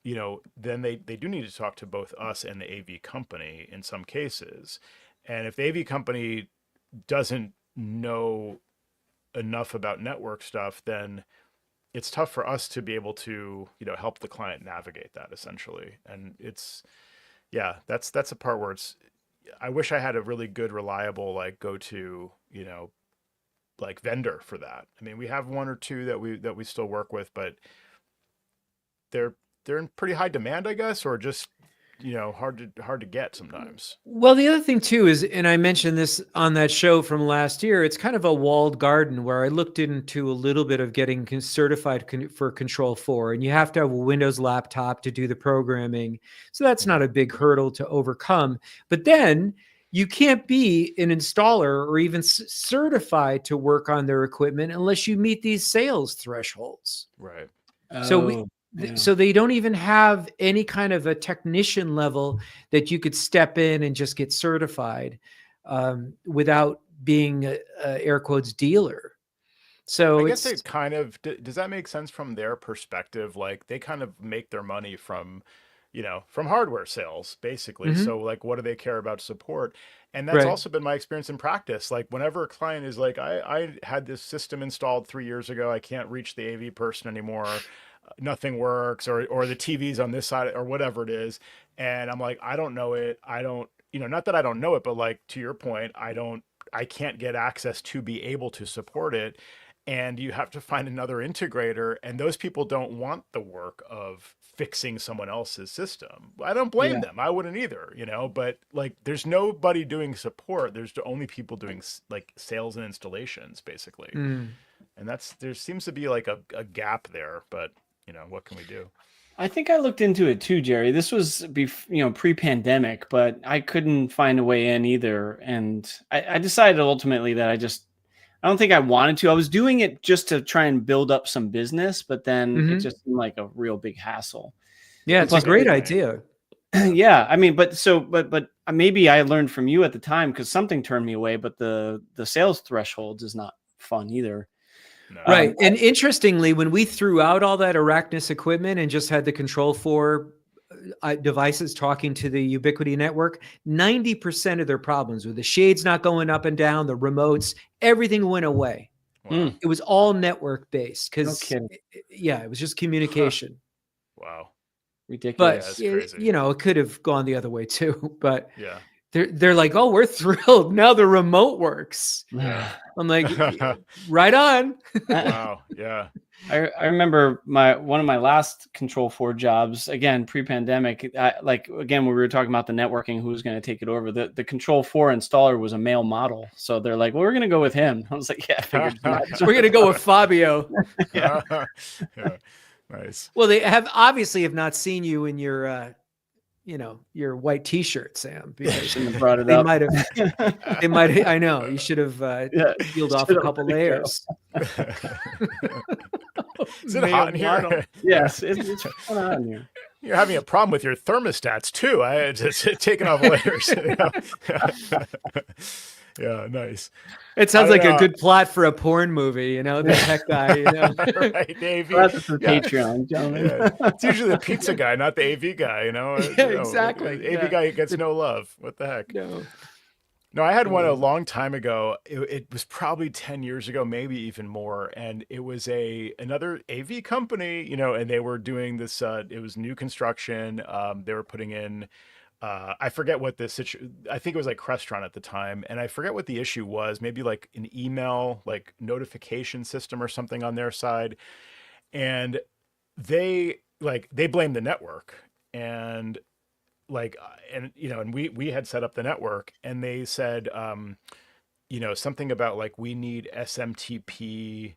then they do need to talk to both us and the AV company in some cases. And if the AV company doesn't know enough about network stuff, then it's tough for us to be able to, help the client navigate that essentially. And yeah, that's a part where I wish I had a really good, reliable, like, go to, like, vendor for that. I mean, we have one or two that we still work with, but they're they're in pretty high demand, I guess, or just, hard to get sometimes. Well, the other thing too is, and I mentioned this on that show from last year, it's kind of a walled garden where I looked into a little bit of getting certified for Control 4, and you have to have a Windows laptop to do the programming. So that's not Mhm. a big hurdle to overcome. But then you can't be an installer or even certified to work on their equipment unless you meet these sales thresholds. Right. So Oh, yeah. so they don't even have any kind of a technician level that you could step in and just get certified without being a air quotes dealer. I So guess it's it kind of does that make sense from their perspective? Like, they kind of make their money from, from hardware sales, basically. mhm, So, like, what do they care about support? And that's right. also been my experience in practice. Like, whenever a client is like, I had this system installed 3 years ago, I can't reach the AV person anymore, nothing works, or the TV's on this side, or whatever it is, and I'm like, I don't know it. I don't, not that I don't know it, but, like, to your point, I can't get access to be able to support it. and you have to find another integrator, and those people don't want the work of fixing someone else's system. I don't blame Yeah. them. I wouldn't either, but like there's nobody doing support. There's only people doing like sales and installations basically. Mm. And there seems to be like a gap there, but what can we do? I think I looked into it too, Jerry. This was pre-pandemic, but I couldn't find a way in either. And I decided ultimately that I don't think I wanted to. I was doing it just to try and build up some business, but then it just seemed like a real big hassle. Yeah, And it's a plus, great idea. yeah, I mean, but maybe I learned from you at the time because something turned me away. But the sales thresholds is not fun either. No. Right. And interestingly, when we threw out all that Arachnus equipment and just had the Control 4 devices talking to the Ubiquiti network, 90% of their problems with the shades not going up and down, the remotes, everything went away. Wow. It was all network based because, No it was just communication. Wow. Ridiculous. But, crazy. it could have gone the other way too. But yeah. They're like, oh, we're thrilled. Now the remote works. Yeah. I'm like, right on. Wow. Yeah. I remember one of my last Control 4 jobs, again, pre-pandemic, when we were talking about the networking, who was going to take it over, the Control 4 installer was a male model. So they're like, well, we're going to go with him. I was like, yeah, I figured. We're going to go with Fabio. Yeah. Nice. Well, they obviously have not seen you in your, your white T-shirt, Sam. Because shouldn't have brought it up. They might. I know you should have peeled off a couple layers. Is it hot in here? Yes, it's hot in here. You're having a problem with your thermostats too. I had just taken off layers. Yeah, nice. It sounds like a good plot for a porn movie, the tech guy. Right, the AV. Well, that's the Patreon, gentlemen. Yeah. It's usually the pizza guy, not the AV guy. Exactly. The AV guy gets no love. What the heck? No, I had one a long time ago. It was probably 10 years ago, maybe even more. And it was another AV company, and they were doing this. It was new construction. They were putting in. I forget what I think it was like Crestron at the time, and I forget what the issue was. Maybe like an email, like notification system or something on their side, and they blamed the network, and and we had set up the network, and they said, something about like we need SMTP,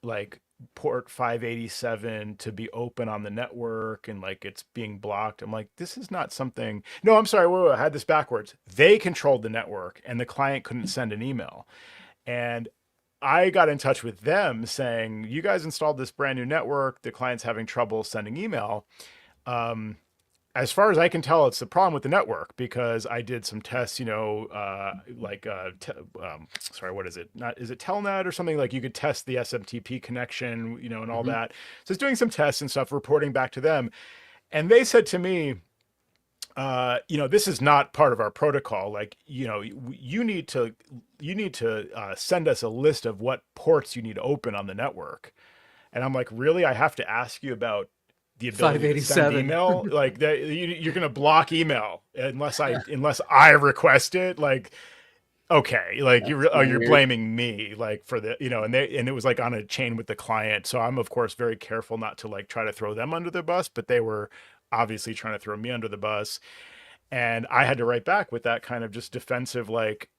like port 587 to be open on the network, and like it's being blocked. I'm like, this is not something. No, I'm sorry. Wait, I had this backwards. They controlled the network and the client couldn't send an email. And I got in touch with them saying, you guys installed this brand new network. The client's having trouble sending email. As far as I can tell, it's the problem with the network, because I did some tests, sorry, what is it? Is it Telnet or something? Like you could test the SMTP connection, and all that. So it's doing some tests and stuff, reporting back to them. And they said to me, this is not part of our protocol. Like, you need to send us a list of what ports you need open on the network. And I'm like, really? I have to ask you about the ability to send email? Like that, you're going to block email unless I request it. Like, okay. Like you're blaming me, like for the, and it was like on a chain with the client. So I'm of course very careful not to like try to throw them under the bus, but they were obviously trying to throw me under the bus. And I had to write back with that kind of just defensive, like,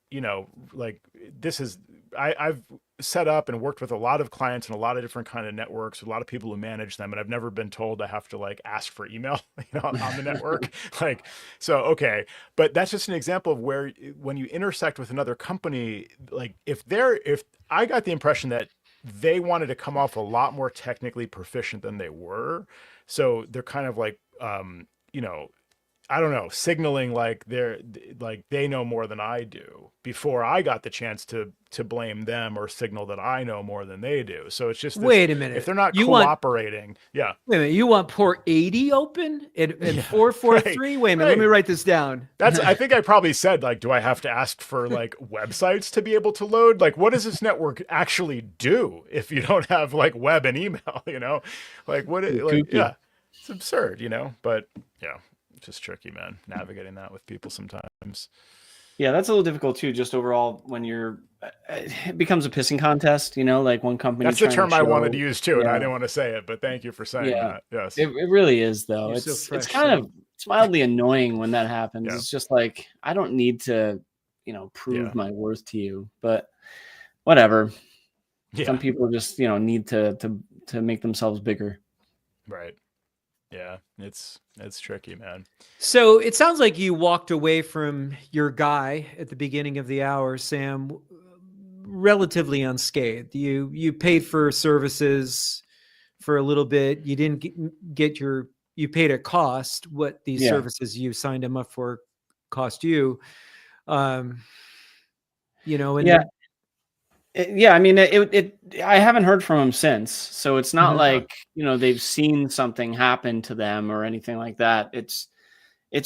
like this is, I've set up and worked with a lot of clients and a lot of different kind of networks, a lot of people who manage them. And I've never been told I have to like ask for email, on the network. Like, so, okay. But that's just an example of where, when you intersect with another company, like if I got the impression that they wanted to come off a lot more technically proficient than they were. So they're kind of like, I don't know, signaling like they know more than I do before I got the chance to blame them or signal that I know more than they do. So it's just wait a minute. If they're not cooperating, Wait a minute. You want port 80 open at 443? Right, wait a minute. Right. Let me write this down. I think I probably said, like, do I have to ask for like websites to be able to load? Like, what does this network actually do if you don't have like web and email? Like what? Yeah, it's absurd. But yeah. Just tricky, man, navigating that with people sometimes. Yeah, that's a little difficult too, just overall when you're it becomes a pissing contest, like one company That's the trying to term I wanted to show. use too, and I Yeah. didn't want to say it, but thank you for saying Yeah. that. Yes. It really is though. You're so It's fresh, kind Sam. of it's mildly annoying when that happens. Yeah. It's just like I don't need to, prove Yeah. my worth to you, but whatever. Some Yeah. people just, need to make themselves bigger. Right. Yeah. It's tricky, man. So it sounds like you walked away from your guy at the beginning of the hour, Sam, relatively unscathed. You paid for services for a little bit. You didn't get you paid a cost what these Yeah. services you signed him up for cost you. Um, Yeah. and Yeah, I mean, I haven't heard from them since, so it's not Mhm. like they've seen something happen to them or anything like that. It's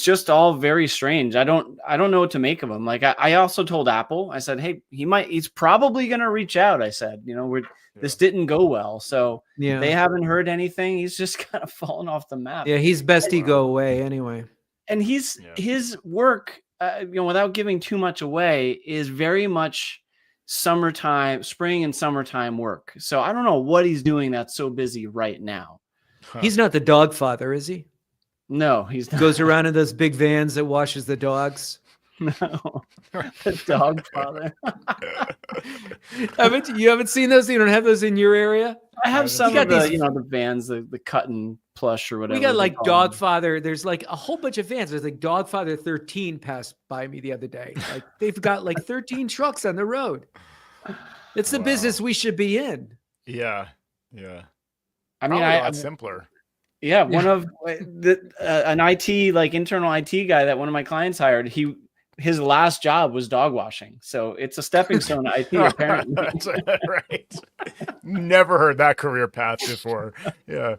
just all very strange. I don't know what to make of him. Like I also told Apple, I said, hey, he's probably gonna reach out. I said, Yeah. this didn't go well, so Yeah. they haven't heard anything. He's just kind of fallen off the map. Yeah, he's best he Wow. go away anyway. And Yeah. his work, without giving too much away, is very much spring and summertime work. So I don't know what he's doing that's so busy right now. Huh. He's not the dog father, is he? No, he's not. Goes around in those big vans that washes the dogs. No, the dog father. You haven't seen those? You don't have those in your area? I have haven't some seen of the, these- the vans, the cut-in plush or whatever. We got they like call them. Dogfather. There's like a whole bunch of vans. There's like Dogfather 13 passed by me the other day. Like they've got like 13 trucks on the road. It's the Wow. business we should be in. Yeah. Yeah. I mean, Probably a lot simpler. yeah, one of an IT, like internal IT guy that one of my clients hired, his last job was dog washing. So it's a stepping stone to IT apparently. Right. Never heard that career path before. Yeah.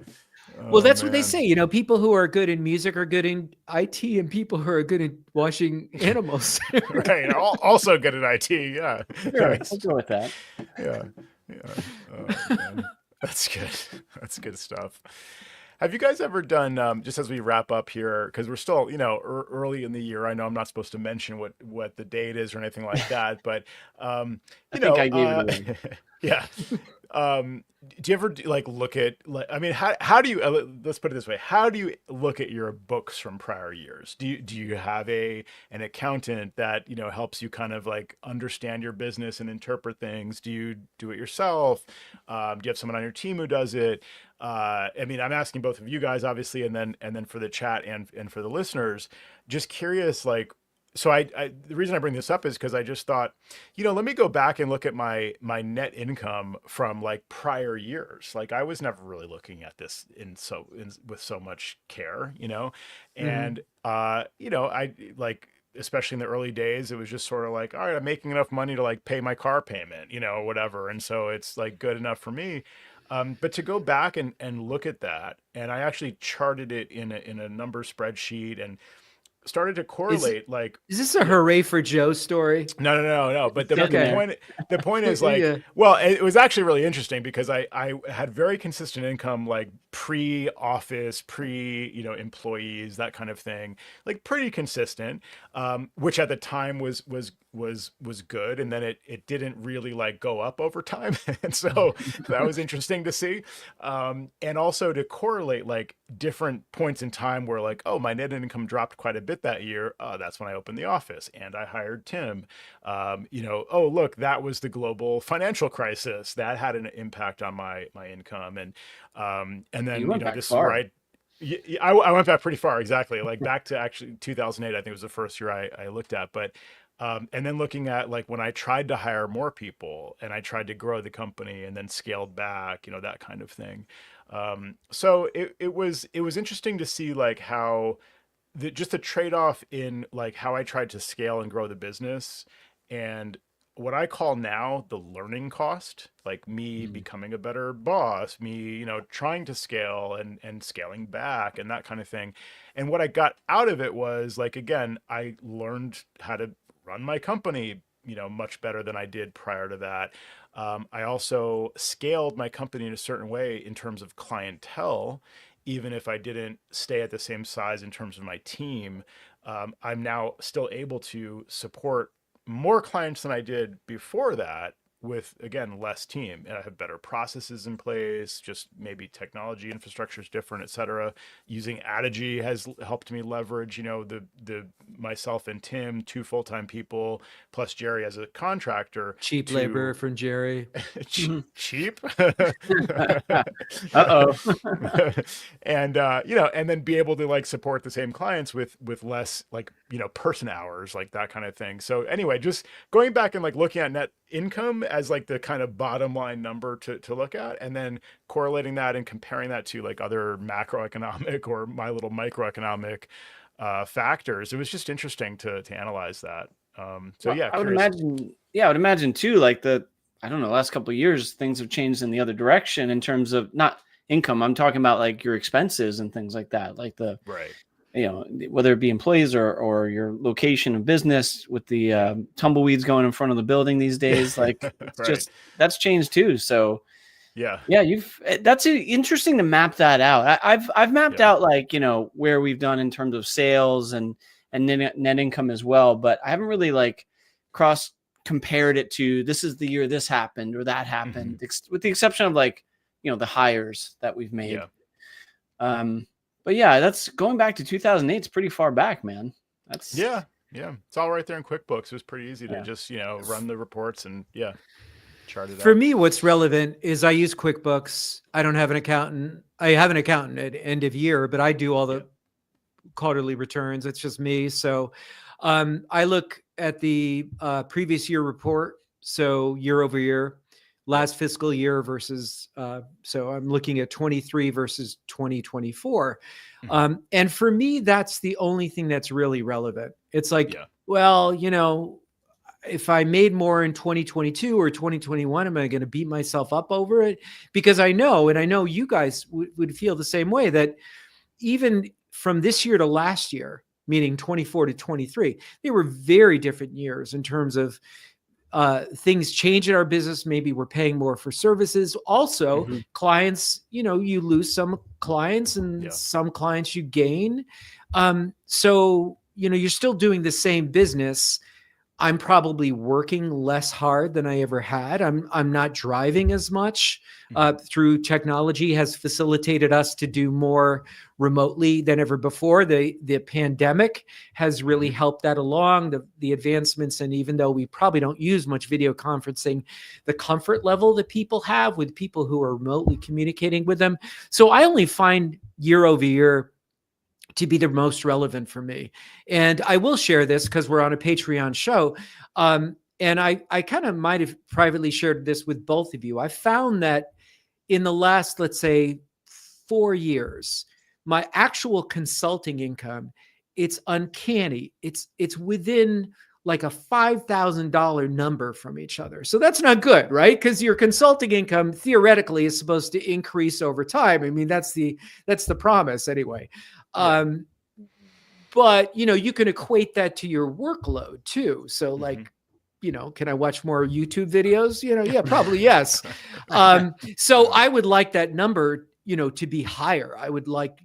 Well, that's what they man. say. People who are good in music are good in IT, and people who are good in washing animals. Right. Also good at IT. Yeah. Sure, Nice. I'll go with that. Yeah. Yeah. Oh, man. That's good. That's good stuff. Have you guys ever done, just as we wrap up here, because we're still, early in the year. I know I'm not supposed to mention what the date is or anything like that, but, I think I gave it away. yeah. Do you ever look at I mean, how do you, let's put it this way. How do you look at your books from prior years? Do you have an accountant that, helps you kind of like understand your business and interpret things? Do you do it yourself? Do you have someone on your team who does it? I mean, I'm asking both of you guys, obviously, and then for the chat and for the listeners, just curious, so the reason I bring this up is because I just thought, let me go back and look at my net income from like prior years. Like I was never really looking at this with so much care, and I like, especially in the early days, it was just sort of like, all right, I'm making enough money to like pay my car payment, whatever, and so it's like good enough for me. But to go back and look at that, and I actually charted it in a number spreadsheet and started to correlate Is this a hooray for Joe story? No. But Okay. the point is like, Yeah. well, it was actually really interesting because I had very consistent income, like pre-office, employees, that kind of thing, like pretty consistent, which at the time was good. And then it didn't really like go up over time. And so that was interesting to see. And also to correlate like different points in time where like, oh, my net income dropped quite a bit that year. That's when I opened the office and I hired Tim. Oh, look, that was the global financial crisis that had an impact on my income. And then, You went back this is far. where I went back pretty far. Exactly. Like back to actually 2008, I think was the first year I looked at, but and then looking at like when I tried to hire more people and I tried to grow the company and then scaled back, that kind of thing. So it was interesting to see like how just the trade-off in like how I tried to scale and grow the business and what I call now the learning cost, like me becoming a better boss, me, trying to scale and scaling back and that kind of thing. And what I got out of it was like, again, I learned how to run my company, much better than I did prior to that. I also scaled my company in a certain way in terms of clientele, even if I didn't stay at the same size in terms of my team. I'm now still able to support more clients than I did before that with, again, less team, and I have better processes in place, just maybe technology infrastructure is different, et cetera. Using Adigy has helped me leverage, the myself and Tim, two full-time people, plus Jerry as a contractor, Cheap labor to from Jerry. cheap. Uh-oh. And then be able to like support the same clients with less, like, person hours, like that kind of thing. So anyway, just going back and like looking at net income as like the kind of bottom line number to look at, and then correlating that and comparing that to like other macroeconomic or my little microeconomic factors. It was just interesting to analyze that. So Well, yeah, I would curious. imagine, I would imagine too, like I don't know, last couple of years, things have changed in the other direction in terms of not income. I'm talking about like your expenses and things like that, like Right. whether it be employees or your location of business with the tumbleweeds going in front of the building these days. Like it's Right. just, that's changed too. So Yeah. yeah, that's interesting to map that out. I've mapped Yeah. out like, where we've done in terms of sales and net income as well, but I haven't really like cross compared it to this is the year this happened or that happened, with the exception of like, the hires that we've made. Yeah. But yeah, that's going back to 2008. It's pretty far back, man. That's Yeah. It's all right there in QuickBooks. It was pretty easy to just, run the reports and chart it out. For me, what's relevant is I use QuickBooks. I don't have an accountant. I have an accountant at end of year, but I do all the quarterly returns. It's just me. So I look at the previous year report. So year over year, last fiscal year versus, so I'm looking at 23 versus 2024. And for me, that's the only thing that's really relevant. It's like, well, if I made more in 2022 or 2021, am I going to beat myself up over it? Because I know, and I know you guys would feel the same way, that even from this year to last year, meaning 24 to 23, they were very different years in terms of things change in our business. Maybe we're paying more for services. Also, clients, you lose some clients and some clients you gain. So, you're still doing the same business. I'm probably working less hard than I ever had. I'm not driving as much. Through technology has facilitated us to do more remotely than ever before. The pandemic has really helped that along. The advancements, and even though we probably don't use much video conferencing, the comfort level that people have with people who are remotely communicating with them. So I only find year over year to be the most relevant for me. And I will share this because we're on a Patreon show. And I kind of might have privately shared this with both of you. I found that in the last, let's say, 4 years, my actual consulting income, it's uncanny. It's within like a $5,000 number from each other. So that's not good, right? Because your consulting income theoretically is supposed to increase over time. I mean, that's the promise anyway. But you can equate that to your workload too. So like, can I watch more YouTube videos? Yeah, probably yes. So I would like that number, to be higher. I would like,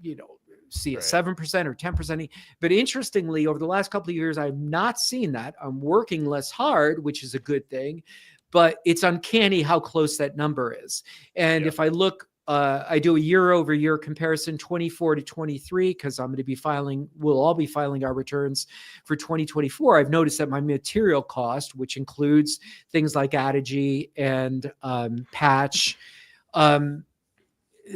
see a 7% or 10%. But interestingly, over the last couple of years, I've not seen that. I'm working less hard, which is a good thing, but it's uncanny how close that number is. And if I look, I do a year over year comparison, 24 to 23, because we'll all be filing our returns for 2024. I've noticed that my material cost, which includes things like Adigy and Patch,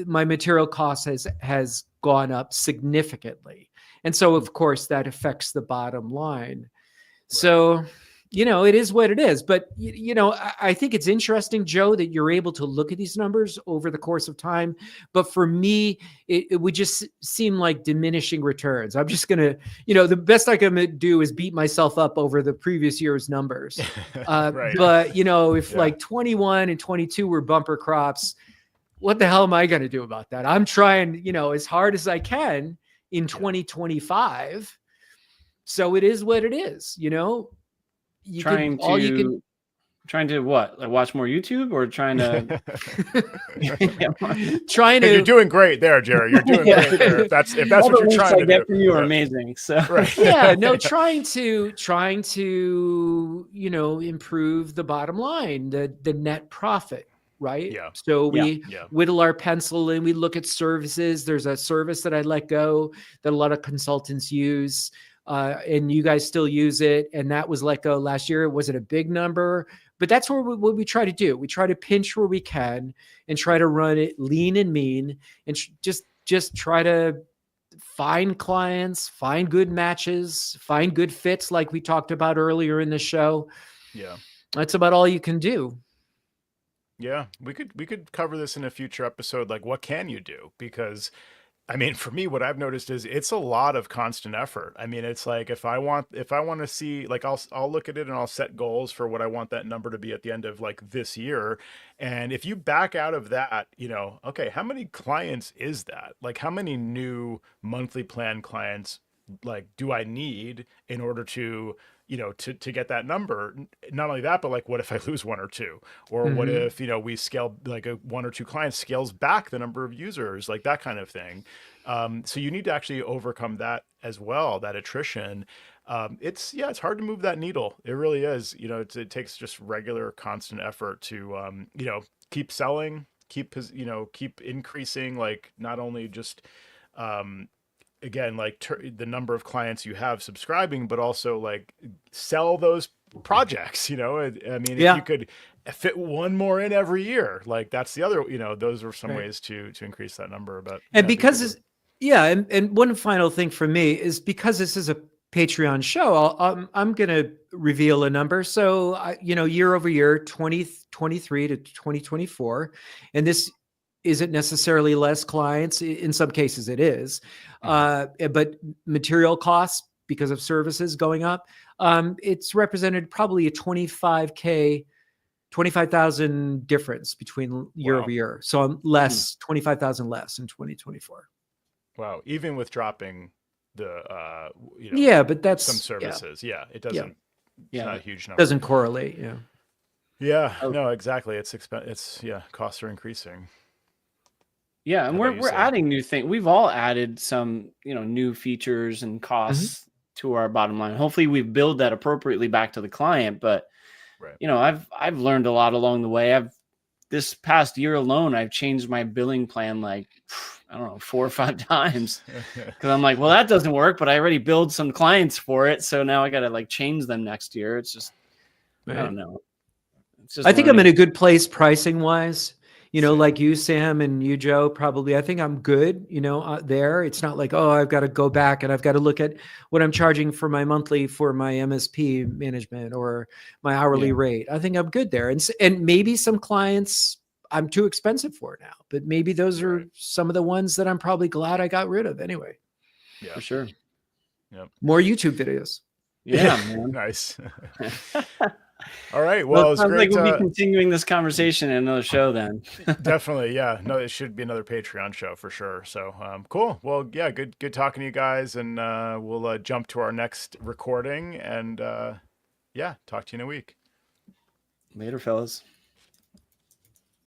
my material cost has gone up significantly. And so, of course, that affects the bottom line. So, it is what it is. But, I think it's interesting, Joe, that you're able to look at these numbers over the course of time. But for me, it would just seem like diminishing returns. I'm just going to, the best I can do is beat myself up over the previous year's numbers. But, if like 21 and 22 were bumper crops, what the hell am I going to do about that? I'm trying, as hard as I can in 2025. So it is what it is, Trying to what? Like watch more YouTube or trying to? Trying You're to doing great there, Jerry. You're doing Yeah. great there. If that's All what the you're links trying I to get do. from you are Yeah. amazing. So Right. yeah, no, trying to improve the bottom line, the net profit, right? Yeah. So yeah, we Yeah. whittle our pencil and we look at services. There's a service that I let go that a lot of consultants use, and you guys still use it, and that was let go last year. It wasn't a big number, but that's what we try to do. We try to pinch where we can and try to run it lean and mean, and just try to find clients, find good matches, find good fits like we talked about earlier in the show. Yeah. That's about all you can do. Yeah. We could cover this in a future episode. Like, what can you do? Because I mean, for me, what I've noticed is it's a lot of constant effort. I mean, it's like if I want to see, like, I'll look at it and I'll set goals for what I want that number to be at the end of like this year. And if you back out of that, okay, how many clients is that? Like, how many new monthly plan clients like do I need in order to to get that number? Not only that, but like, what if I lose one or two, or what Mhm. if we scale, like, a one or two clients scales back the number of users, like that kind of thing. So you need to actually overcome that as well, that attrition. It's hard to move that needle. It really is. It takes just regular, constant effort to keep selling, keep increasing, like, not only just um, again, like, the number of clients you have subscribing, but also like sell those projects. I mean, if you Yeah. could fit one more in every year, like, that's the other, those are some Right. ways to increase that number. But And yeah, I think because and one final thing for me is because this is a Patreon show, I'm going to reveal a number. So, year over year, 2023 to 2024, and this isn't necessarily less clients. In some cases, it is, but material costs because of services going up. It's represented probably a 25,000 difference between year over wow, year. So I'm less, 25,000 less in 2024. wow, even with dropping the Yeah, but some that's services, yeah, it yeah, doesn't. It's not yeah. a huge number. doesn't correlate. Yeah. Yeah, Oh, no, exactly. It's yeah, costs are increasing. yeah, How and about you, we're Sam? adding new things. We've all added some, new features and Mhm. costs to our bottom line. Hopefully, we've billed that appropriately back to the client. But Right. I've learned a lot along the way. This past year alone, I've changed my billing plan like I don't know 4 or 5 times because I'm like, well, that doesn't work, but I already billed some clients for it, so now I got to like change them next year. It's just I Right. don't know. It's just I think I'm in learning. a good place pricing wise. Like Same. you, Sam, and you, Joe, probably. I think I'm good, there. It's not like, oh, I've got to go back and I've got to look at what I'm charging for my monthly for my MSP management or my hourly Yeah, rate. I think I'm good there. And maybe some clients I'm too expensive for now, but maybe those are Right. some of the ones that I'm probably glad I got rid of anyway. Yeah. for sure. Yep. More YouTube videos. Yeah, man. Nice. All right. Well, Well, it it's sounds like great. we'll be continuing this conversation in another show then. Definitely. Yeah. No, it should be another Patreon show for sure. So, cool. Well, yeah, good talking to you guys, and we'll jump to our next recording, and yeah, talk to you in a week. Later, fellas.